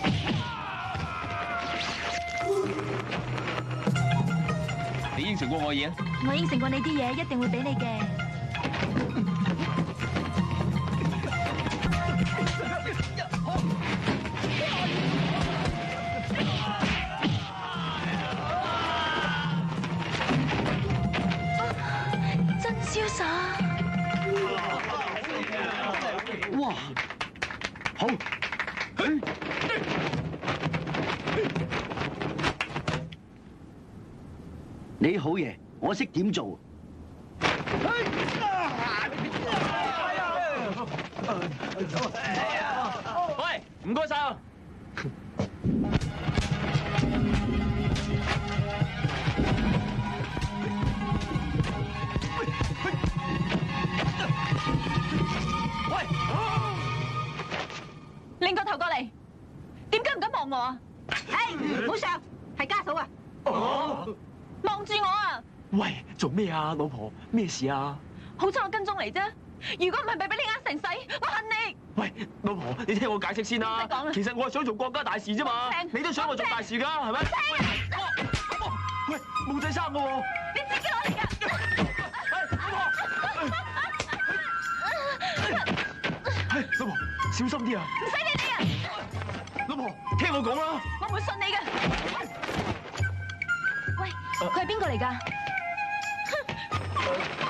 你應承過我嘅嘢啊？
我應承過你啲嘢，一定會俾你嘅。真瀟灑！
哇，好，你好嘢，我識點做。
喂，唔該晒啊！
擰個頭過嚟，點解唔敢望我啊？唉，唔好上，係家嫂啊！望住我啊！
喂，做咩啊，老婆？咩事啊？
好彩我跟蹤嚟啫，如果唔係咪俾你呃成世，我恨你！
喂，老婆，你聽我解釋先啦。
唔使講啦。
其實我係想做國家大事啫嘛。你都想我做大事㗎，係咪？喂，冇仔生㗎喎。
你自己攞嚟㗎。
老婆，小心啲啊！
唔使理你啊！
老婆，聽我講啦。
我唔會信你嘅。喂，佢係邊個嚟㗎？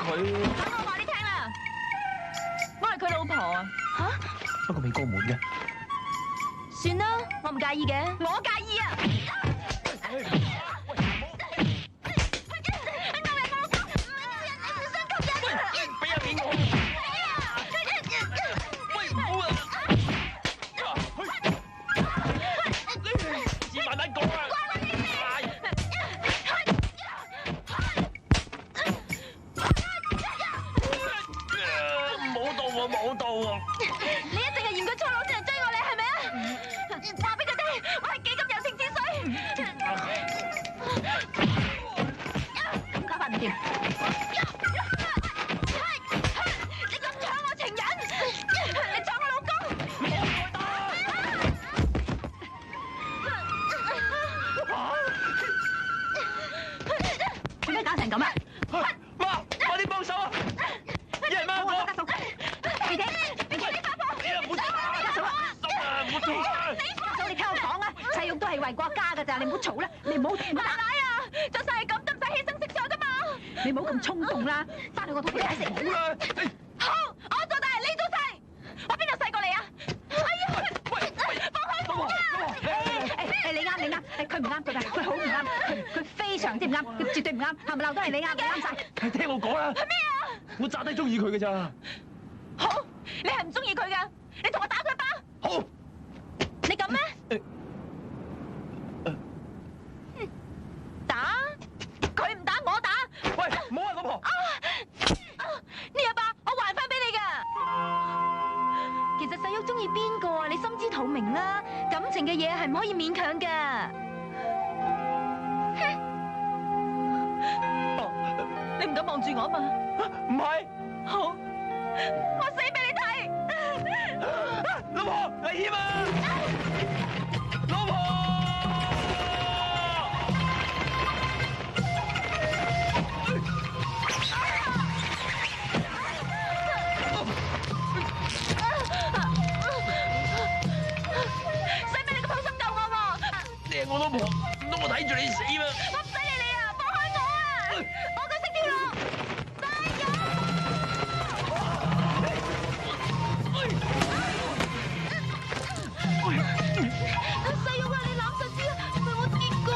佢
等我話你聽啦，我係佢老婆啊！嚇？
不過未過門嘅。
算啦，我唔介意嘅。我介意啊！
俾人面我。喂，唔好啊！自慢慢講啊！冇到喎！
你一定係嫌佢粗魯先嚟追我，你係咪啊？話俾佢聽，我係幾咁有情之水。咁搞法唔掂。你咁搶我情人，你搶我老公。點解搞成咁啊？
媽，快啲幫手啊！一係媽我。
你聽，你發火！
你又唔好嘈啊！唔好嘈啊！
家嫂，你聽我講啊，世玉都係為國家㗎咋，你唔好嘈啦，你唔好奶奶啊！做晒係咁，得唔使犧牲色相㗎嘛？你唔好咁衝動啦，翻去我同佢解釋。
好啦，
好，我做大，你做細，我邊度細過你啊？哎呀！喂，放開我啊！你啱，佢唔啱，佢好唔啱，佢非常之唔啱，佢絕對唔啱，冚唪唥都係你啱，你啱晒。
聽我講啦。係咩啊？我詐低中意佢㗎咋。
好，你係唔中意佢噶？你同我打佢一巴。
好。
你咁咩？打？佢唔打，我打。
喂，唔好啊，老婆。
呢一巴我還翻俾你噶。其實世玉中意邊個啊？你心知肚明啦。感情嘅嘢係唔可以勉強噶。你唔敢望住我嘛？
唔係。
好。我死俾你睇！
老婆，危險啊！老婆！
使咩你咁好心救我喎？
你係我老婆，唔通我睇住你死咩？
我唔使理你啊！放開我啊！我佢識跳落。世玉啊，你攬實啲啊，為我結過。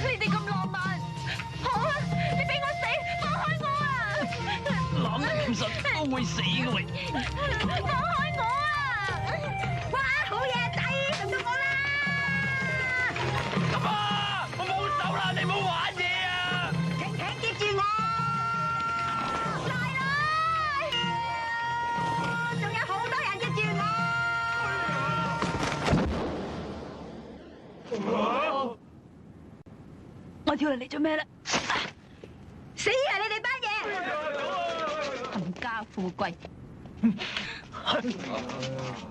你哋咁浪漫，好啊！你俾我死，放開我啊！
攬得咁實都會死嘅喂！
放開我啊！哇，好嘢仔，輪到我啦！
阿爸，我冇手啦，你唔好玩嘢啊！
啦，嚟做咩啦？
死啊！你哋班嘢，冚家富貴。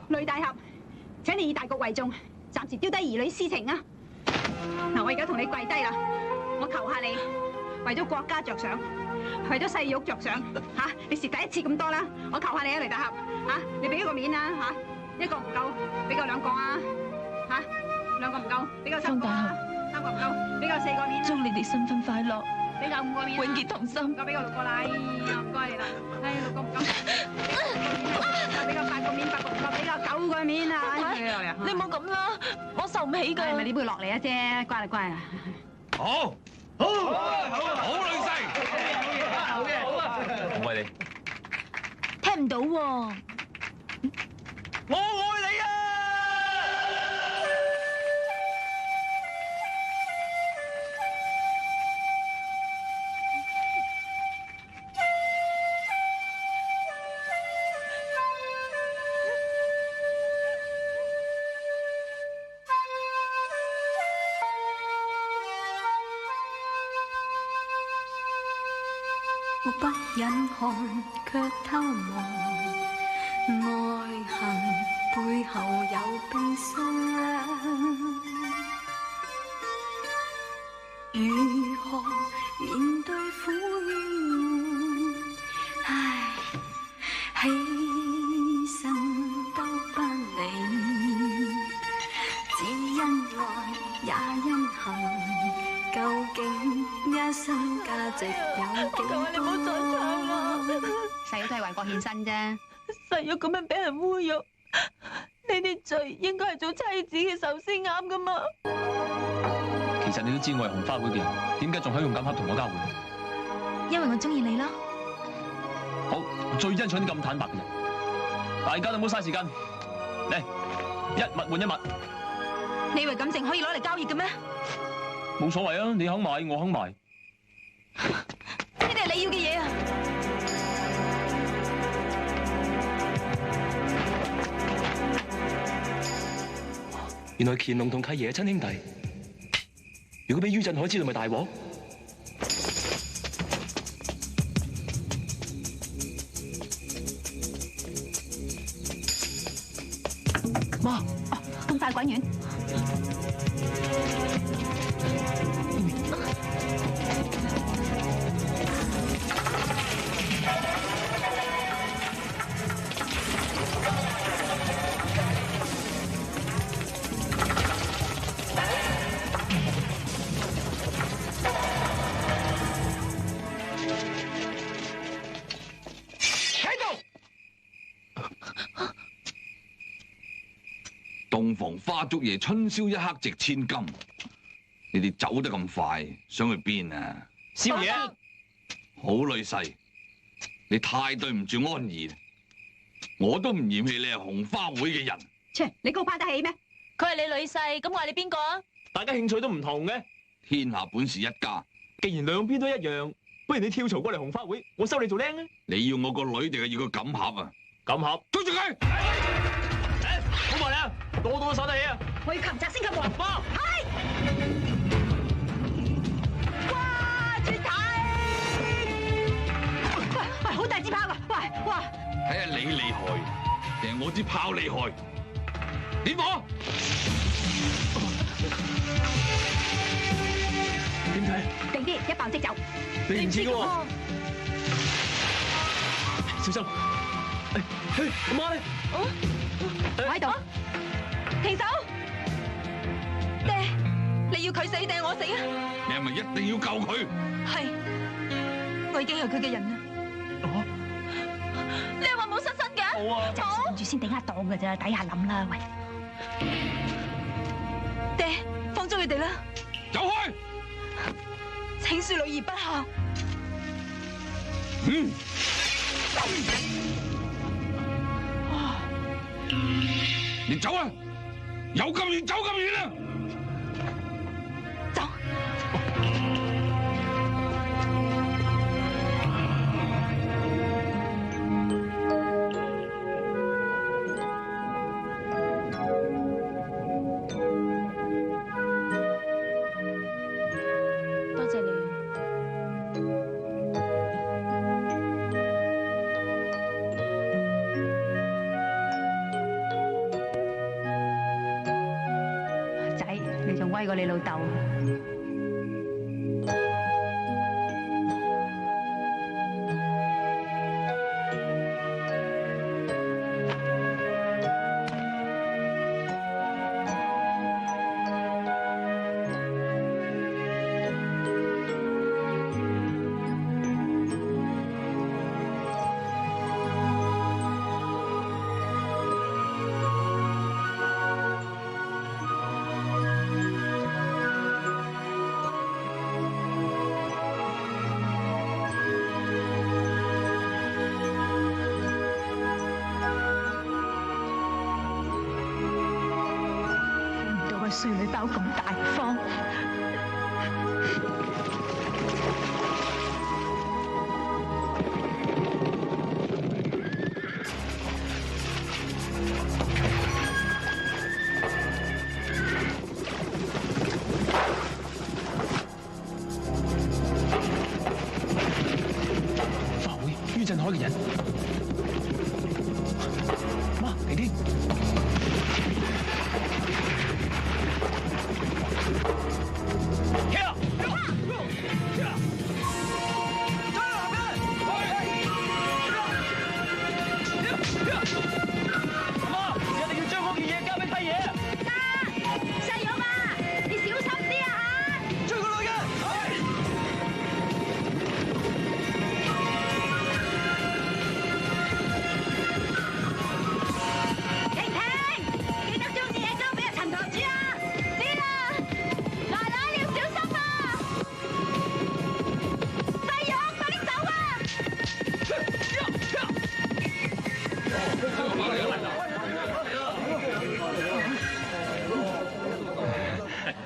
雷大俠，請你以大局為重，暫時丟低兒女私情啊！嗱，我而家同你跪低啦，我求下你，為咗國家着想，為咗細玉着想，吓你蝕第一次咁多啦，我求下你啊，雷大俠，吓你俾一個面啊，吓一個唔夠，俾夠兩個啊，吓兩個唔夠，俾夠三個啊，三個唔夠，俾夠四個面，
祝你哋新婚快樂，
俾夠5個面，
永結同心，
夠俾夠6個啦，哎呀唔該你啦，哎6個唔夠，俾夠8個面，8個唔夠，俾夠9個面啊，
你唔好咁啦，我受唔起噶。
係咪呢杯落嚟啊啫？乖啦乖啦。
好，好，好女婿，
好嘅，喂你，
聽唔到喎。
我愛你啊！
我不忍看，卻偷望，愛恨背後有悲傷。如何面對苦怨？唉，犧牲都不理，只因愛也因恨。究竟一生價值有幾多？
你唔好再唱啦！
細佬都係為國獻身啫。
細玉咁樣俾人侮辱，呢啲罪應該係做妻子嘅受先啱噶嘛？
其實你都知我係紅花會嘅人，點解仲可以用咁恰同我交換？
因為我中意你咯。
好，我最欣賞啲咁坦白嘅人。大家都唔好嘥時間，嚟一物換一物。
你以為感情可以攞嚟交易嘅咩？
冇所謂啊，你肯買，我肯賣。
呢啲係你要嘅嘢啊！
原來乾隆同契爺係親兄弟，如果俾于振海知道，咪大鑊。
媽，咁快滾完？
洞房花燭夜，春宵一刻值千金。你哋走得咁快，想去邊啊？
少爺，
好女婿，你太對唔住安兒，我都唔嫌棄你係紅花會嘅人。
切，你高攀得起咩？
佢係你女婿，咁我係你邊個啊？
大家興趣都唔同嘅，
天下本是一家。
既然兩邊都一樣，不如你跳槽過嚟紅花會，我收你做僆啊！
你要我個女定係要個錦盒啊？
錦盒，
追住佢！
好埋你啊！攞到手得起啊！
我要擒賊先擒王。
包。
係。哇！絕體！喂，好大支炮啊！喂，哇！
睇下你厲害，定係我支炮厲害？點火！
點睇？
定啲，一爆即走。
你唔似嘅喎。小心！阿媽咧？
我喺度。停手！爹，你要佢死定係我死啊？
你係咪一定要救佢？
係，我已經係佢嘅人啦。你又話冇失身嘅？
冇啊！
就順住先頂下檔㗎咋，底下諗啦，喂。
爹，放咗佢哋啦。
走開！
請恕女兒不孝。
嗯。你走啊！有咁遠走咁遠啊！
走。多謝
威過你老豆。衰女包咁大方，
法會於振海嘅人，媽，嚟啲。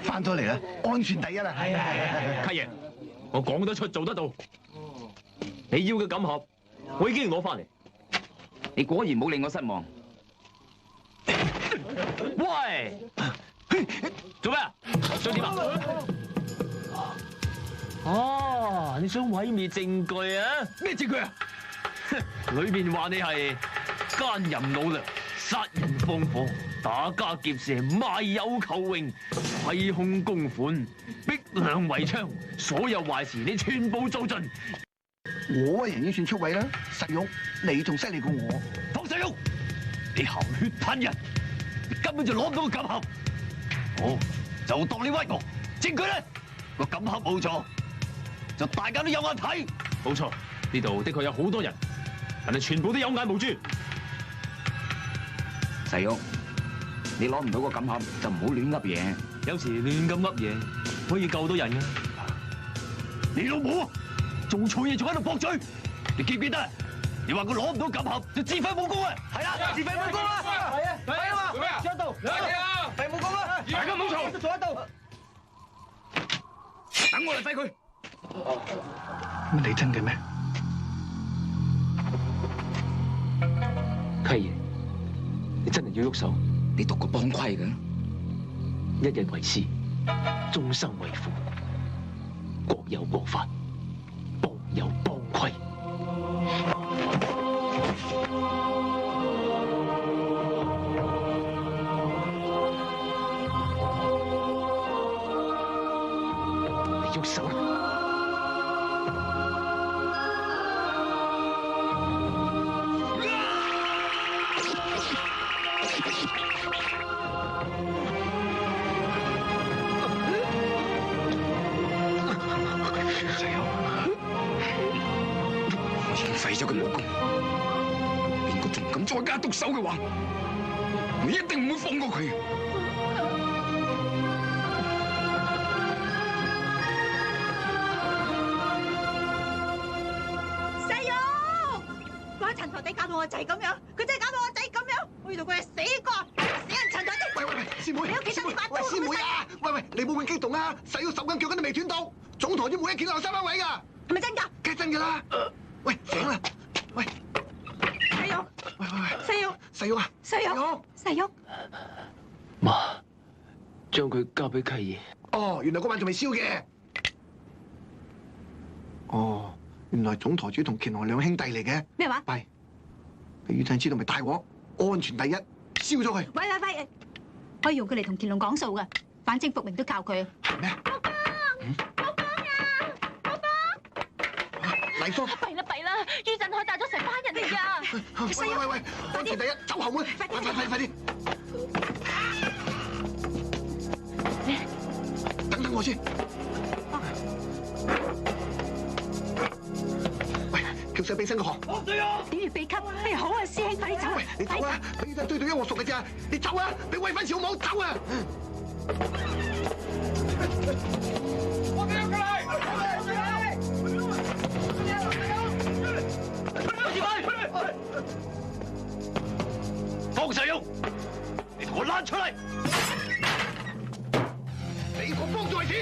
翻咗嚟啦，安全第一啦。係啊，
契爺，我講得出做得到。你要嘅錦盒，我已經攞翻嚟。
你果然冇令我失望。
喂，做咩啊？想點啊？哦，你想毀滅證據啊？咩證據啊？裏面話你係奸淫擄掠、殺人放火、打家劫舍、賣友求榮、虧空公款、逼良為娼，所有壞事你全部做盡。
我人已經算出位啦，實玉，你仲犀利過我。
唐世玉，你含血噴人，你根本就攞唔到個錦盒。我就當你屈我，證據咧，個錦盒冇錯，就大家都有眼睇。冇錯，呢度的確有好多人，但係全部都有眼無珠。
世玉，你攞唔到個錦盒就唔好亂噏嘢。
有時亂咁噏嘢可以救到人嘅。你老母做錯嘢仲喺度駁嘴，你記唔記得？你話佢攞唔到錦盒就自廢武功啊！係啊，自廢武功啊！係啊，係啊嘛！做咩啊？坐喺度，廢武功啊！大家唔好嘈，坐喺度，等我嚟廢佢。
乜你真嘅咩？
契爺，你真係要喐手？
你讀過幫規嘅？
一日為師，終生為父。國有國法，邦有邦規。你喐手啦！
廢咗佢武功，邊個仲敢再加毒手嘅話，我一定唔會放過佢。
細玉，怪陳台底搞到我仔咁樣，佢真係搞到我仔咁樣，我以為佢係死過，死人陳台底。
喂，師妹，
你屋企得把刀。
喂，師妹啊，喂，你冇咁激動啊！細玉手筋腳筋都未斷到，總台都每一拳留3位㗎。
係咪真㗎？
梗係真㗎啦！喂，醒啦！喂，
細玉，
喂，
細玉，
細玉啊，
細玉，細玉，
媽，將佢交俾契爺。
哦，原來嗰晚仲未燒嘅。哦，原來總台主同乾隆兩兄弟嚟嘅。
咩話？
係，俾余振知道咪大鑊，安全第一，燒咗佢。
喂，可以用佢嚟同乾隆講數㗎。反正復明都教佢。
咩？麗芳，
弊啦！于振海帶咗成班人嚟㗎。
喂，安全第一，走後門，快啲！等我先。喂，叫上俾身個學。
點要秘笈？哎好啊，師兄，快啲走！
喂，你走啊！你對音樂熟嘅咋？你走啊！俾威翻小武走啊！我哋過嚟！
方世勇，你同我躝出嚟！
你個幫在此，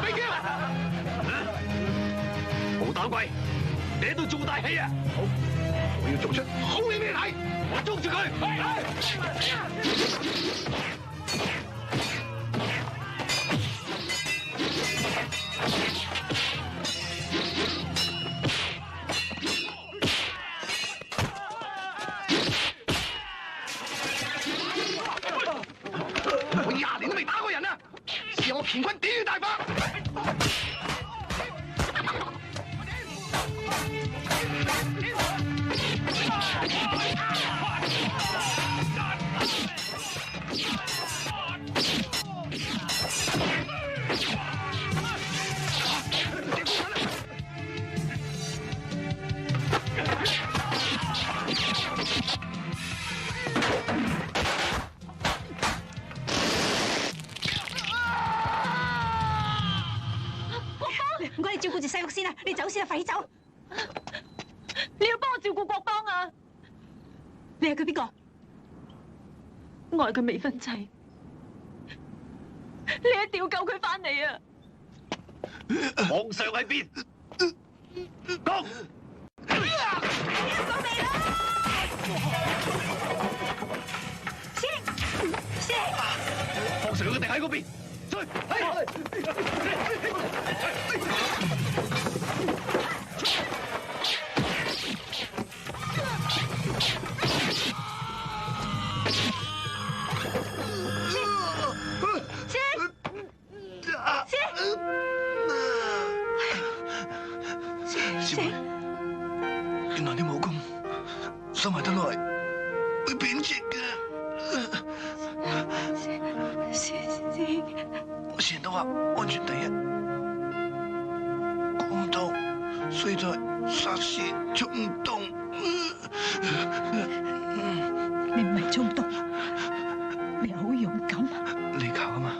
俾叫！
冇打鬼，你喺度做大戲啊！好，
我要做出好戲俾你睇，
我捉住佢！
我20年都未打過人啊！試我乾坤點大法！
唔該，你照顧住細玉先啦，你走先啦，快啲走！
你要幫我照顧國邦啊！
你係佢邊個？
我係佢未婚妻，你一定要救佢翻嚟啊！
皇上喺邊？講！皇上一定喺嗰邊。追！
原來你武功收埋得耐會貶值嘅。我成日都話安全第一，講到衰在霎時衝動。
你唔係衝動，你好勇敢。
你靠啊嘛，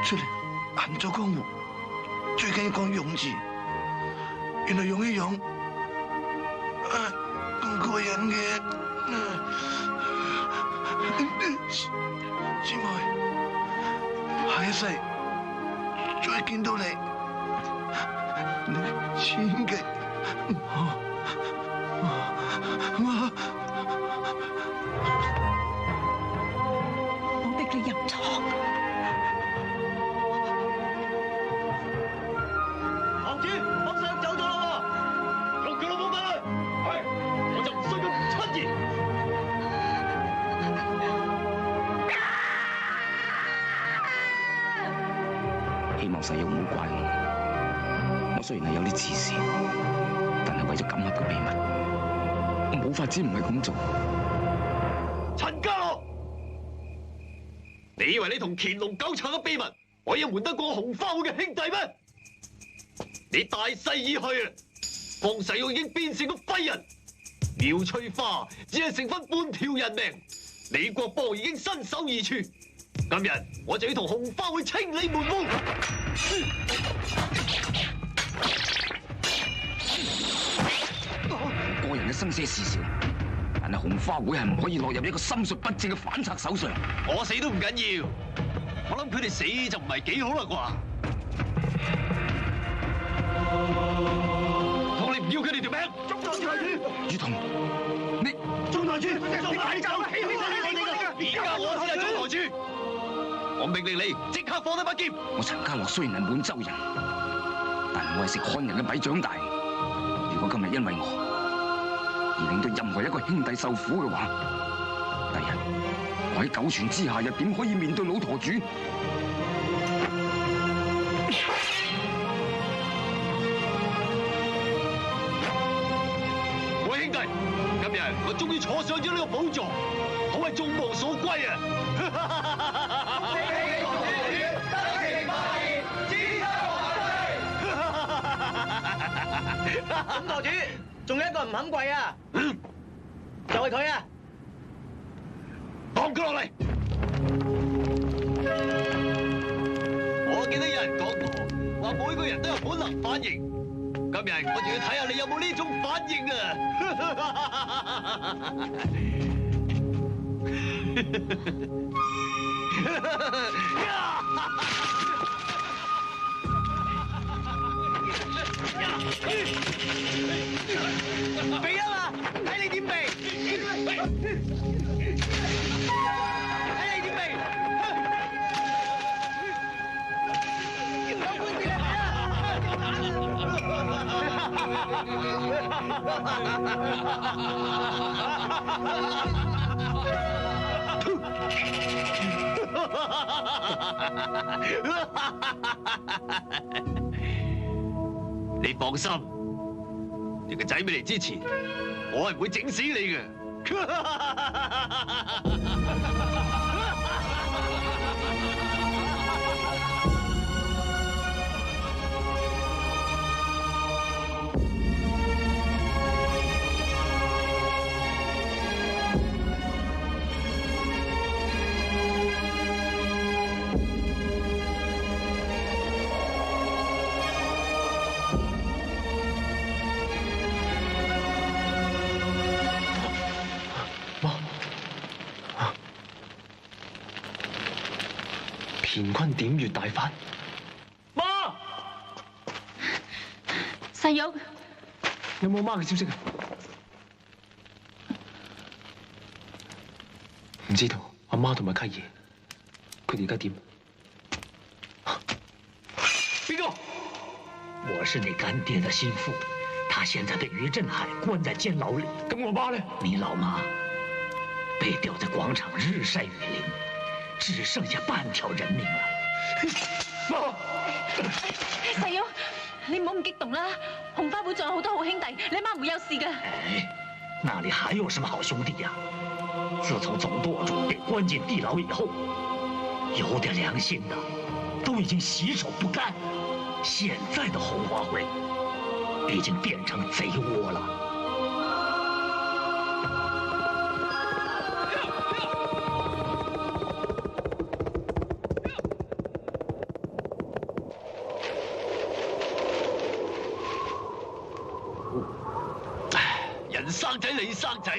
出嚟行咗江湖，最緊要講勇字。原來勇一勇，咁過癮嘅。姊妹，下一世再見到你，你千祈唔好。
我逼你入廠。
行主，皇上走咗啦喎，捉佢老母翻去。係，我就唔信佢唔出現。
希望細玉唔好怪我。我雖然係有啲自私，但係為咗咁黑嘅秘密，我冇法子唔係咁做。
陳家樂，你以為你同乾隆糾纏嘅秘密，可以瞞得過紅花會嘅兄弟咩？你大勢已去啊！方世玉已經變成個廢人，廖翠花只係剩翻半條人命，李國邦已經身首異處。今日我就要同紅花會清理門戶。
個人嘅生死事小，但係紅花會係唔可以落入一個心術不正嘅反賊手上。
我死都唔緊要，我諗佢哋死就唔係幾好啦啩。同你唔要佢哋條命。中台主，
于同，你
中台主，你快走！而家我先係中台主，我命令你即刻放低把劍。
我陳家樂雖然係滿洲人，但係我係食漢人嘅米長大。如果今日因為我而令到任何一個兄弟受苦嘅話，第日我我喺九泉之下又點可以面對老舵主？
各位兄弟，今日我終於坐上咗呢個寶座，可謂眾望所歸啊！
咁舵主，仲有一個唔肯跪啊！就係佢啊！
放佢落嚟！我記得有人講過，話每個人都有本能反應。今日我仲要睇下你有冇呢種反應啊！避啊嘛，睇你點避！你放心，你個仔未嚟之前，我係唔會整死你嘅。
乾坤點穴大法，
媽，細玉，
有冇媽嘅消息啊？唔知道，阿媽同埋契爺，佢哋而家點？
邊個？
我是你干爹的心腹，他現在被於振海關在監牢裏。
咁我媽呢？
你老媽被吊在廣場日曬雨淋。只剩下半條人命了。
媽，
細玉，你唔好咁激動啦。紅花會仲有好多好兄弟，你媽唔會有事㗎。
哎，那裡還有什麼好兄弟呀？自從總舵主被關進地牢以後，有點良心的都已經洗手不幹。現在的紅花會已經變成賊窩了。
人生仔你生仔，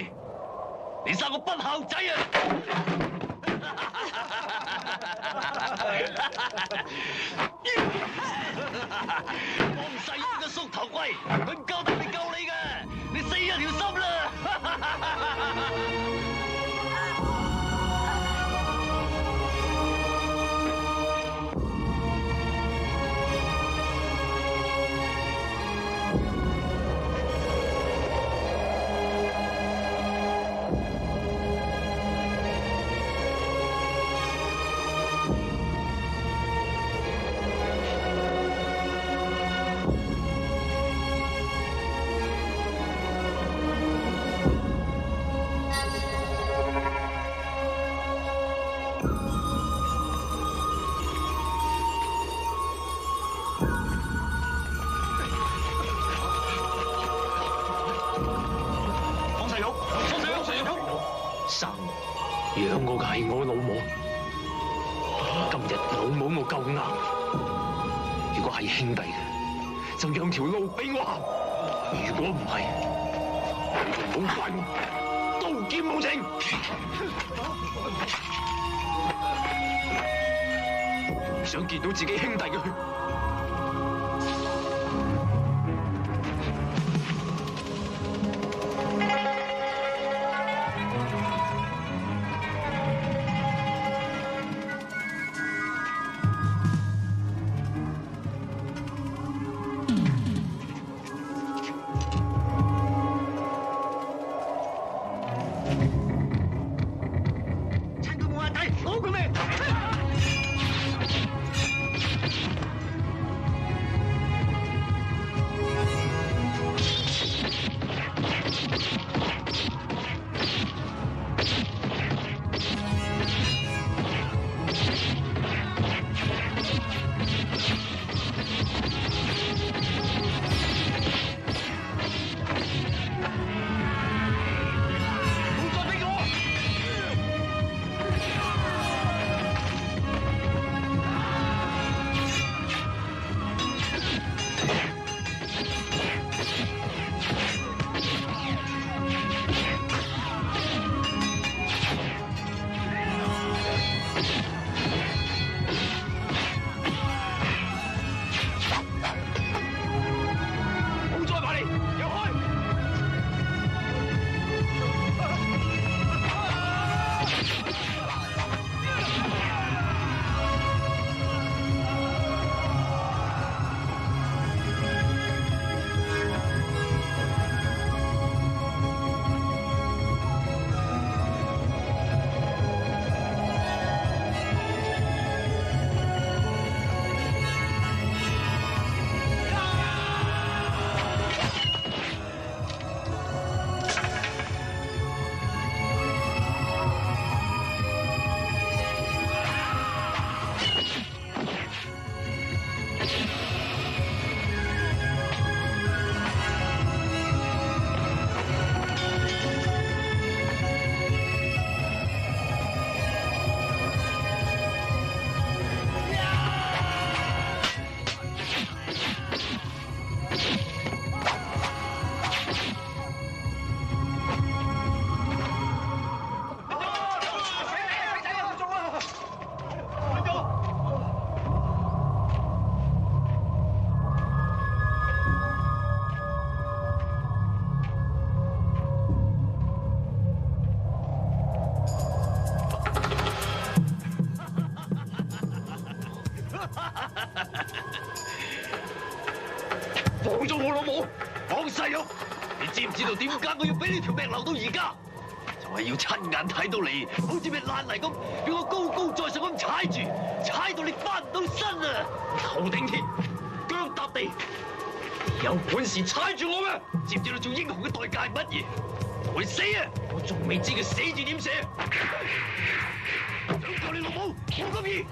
你生個不孝仔啊！幫細佬嘅縮頭龜，佢唔夠膽嚟救你嘅，你死咗條心啦！
生我養我嘅係我老母，今日老母我夠啱。如果係兄弟嘅，就讓條路俾我行；如果唔係，你唔好怪我刀劍無情。唔想見到自己兄弟嘅血。
趁佢冇
玉，你知唔知道點解我要俾呢條命留到而家？就係要親眼睇到你，好似隻爛泥咁，俾我高高在上咁踩住，踩到你翻唔到身啊！頭頂天，腳踏地，有本事踩住我咩？知唔知道做英雄嘅代價係乜嘢？會死啊！我仲未知佢死字點寫。想救你老母，冇咁易。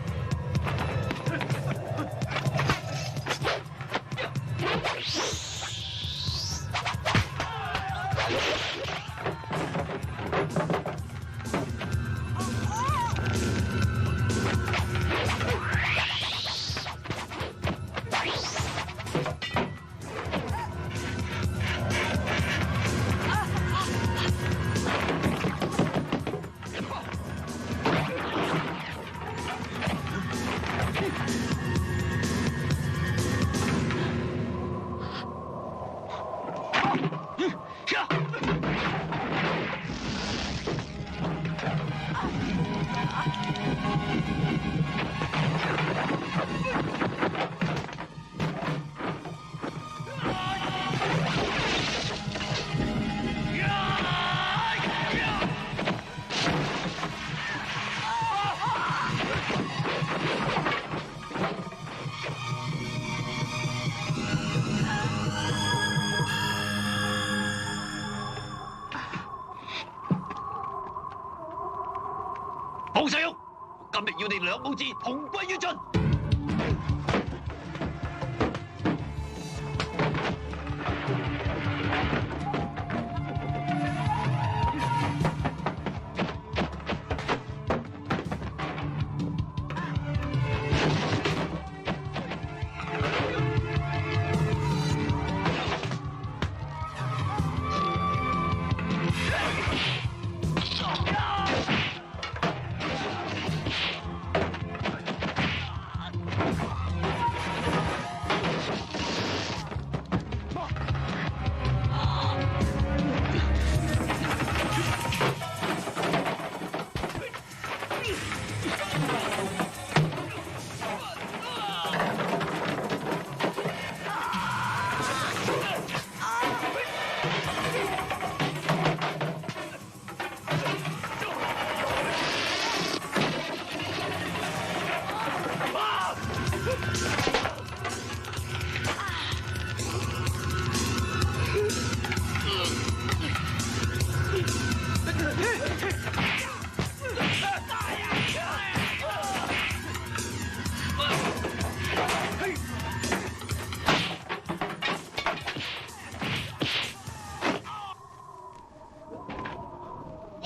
黃世玉，今日要你兩母子同歸於盡。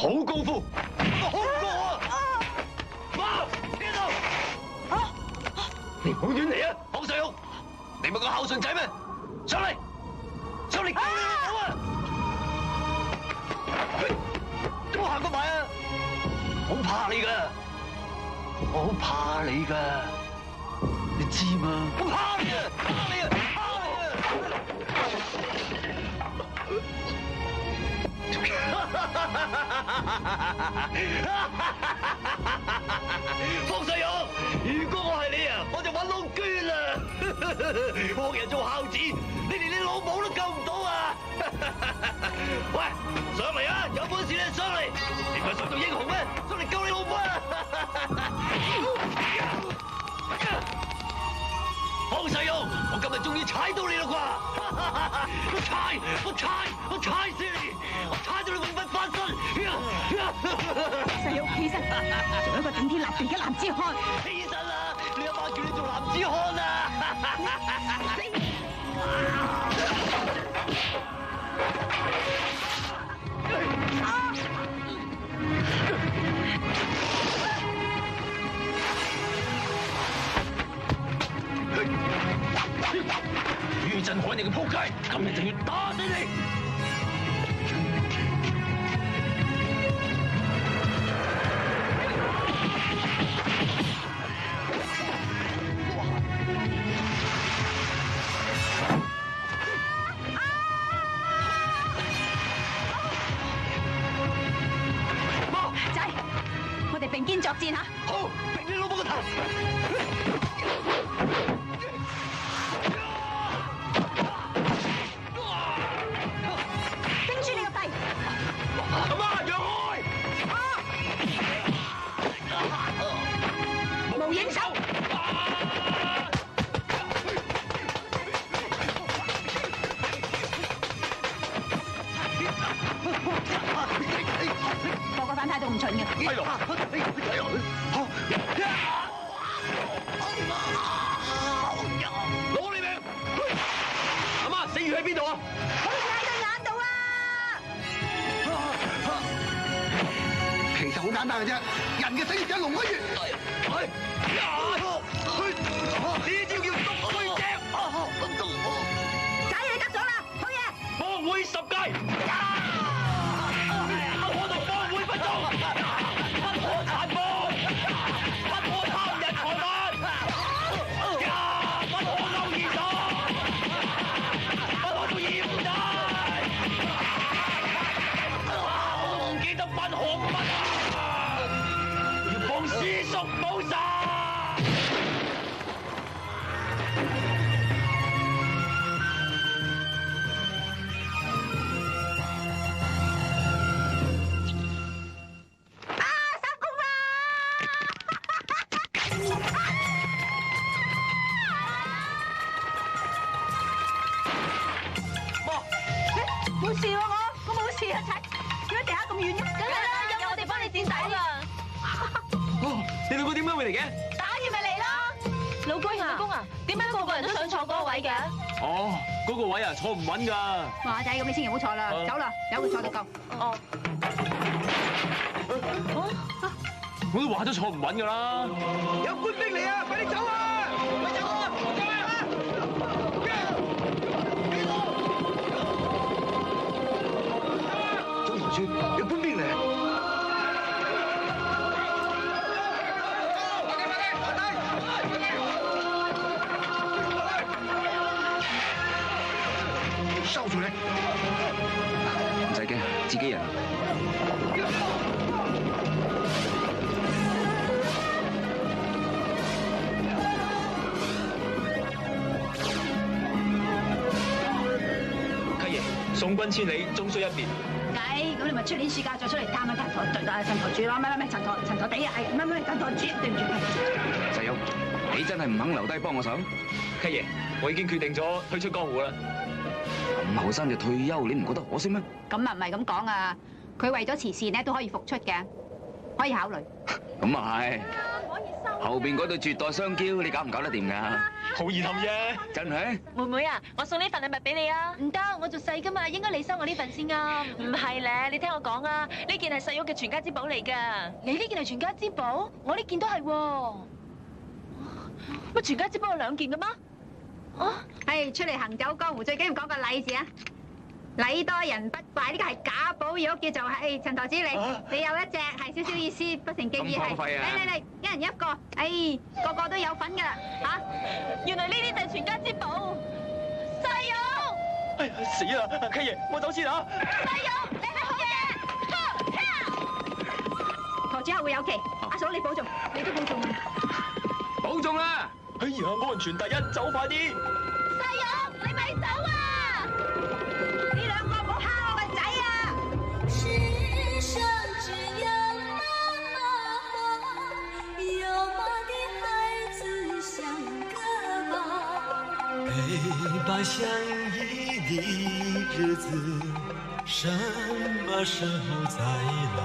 好功夫，好過啊！媽，邊度？你唔好亂嚟啊！黃世玉，你咪個孝順仔咩？上嚟，上嚟救你老母啊！都行過埋啊！好怕你噶，我好怕你噶，你知嘛？我怕你啊！怕你啊！黃世玉，如果我係你啊，我就揾窿捐啦！惡人做孝子，你連你老母都救唔到啊！喂，上嚟啊！有本事你上嚟！你唔係想做英雄咩？上嚟救你老母啊！黃世玉，我今日終於踩到你啦啩！我踩死你！我踩到你永不翻身！
世玉起身，做一個頂天立地嘅男子漢。
起身啦！你阿媽叫你做男子漢啊！余振海，你個仆街，今日就要打死你！
仔，我哋並肩作戰吓！
好，並你老母個頭！
個個反派都唔蠢嘅。
係咯。攞你命！阿媽，死魚喺邊度啊？
好似喺對眼度啊！
其實好簡單嘅啫，人嘅死就係龍嘅血。
呢招叫篤灰隻。
仔你得咗啦，好嘢！
幫會十戒。不可同幫會不忠，不可殘暴，不可貪人財物，不可勾二手，不可做掩體。我唔記得分學乜啊！要幫師叔報仇。
冇事喎，我冇事啊，踩點解地下咁遠嘅？梗係啦，有我哋幫你墊底㗎。
哦，你兩個點解會嚟嘅？
打完咪嚟咯。老公啊，點解個個人都想坐嗰個位嘅？
哦，嗰個位啊，坐唔穩㗎。
華仔，咁你千祈唔好坐啦，走啦，有佢坐就夠。
哦。
我都話咗坐唔穩㗎啦。
有官兵嚟啊！快啲走啊！快走啊！中堂主，有官兵嚟啊！收住你！
唔使驚，自己人。
送君千里，終須一別。
計，咁你咪出年暑假再出嚟探下陳台主咯，咩陳台地啊，係咩陳台主，對唔住。
細友，你真係唔肯留低幫我手？
契爺，我已經決定咗退出江湖啦。
咁後生就退休，你唔覺得可惜咩？
咁啊唔係咁講啊，佢為咗慈善咧都可以復出嘅，可以考慮。
咁啊係。後邊嗰對絕代雙驕，你搞唔搞得掂㗎？
好易氹啫，
真係。
妹妹啊，我送呢份禮物俾你啊！唔得，我做細噶嘛，應該你收我呢份先啱。唔係咧，你聽我講啊，呢件係細玉嘅全家之寶嚟㗎。你呢件係全家之寶，我呢件都係喎。乜全家之寶有兩件㗎嗎？
哦，係出嚟行走江湖最緊要講個禮字啊！禮多人不怪，呢個係假寶玉，叫做係陳台主你有一隻係少少意思，不成敬意係。嚟，一人一個，個個都有份㗎啦嚇！
原來呢啲就係全家之寶，細玉。
哎呀死啦！契爺，我走先啊！
細玉，你係好嘢！
台主後會有期，阿嫂你保重，你都保重。
保重啦！
哎呀，安全第一，走快啲！
細玉，你咪走啊！
呢兩個唔好蝦我個仔啊！
世上只有媽媽，有媽的孩子像個寶。
陪伴相依的日子，什麼時候再來？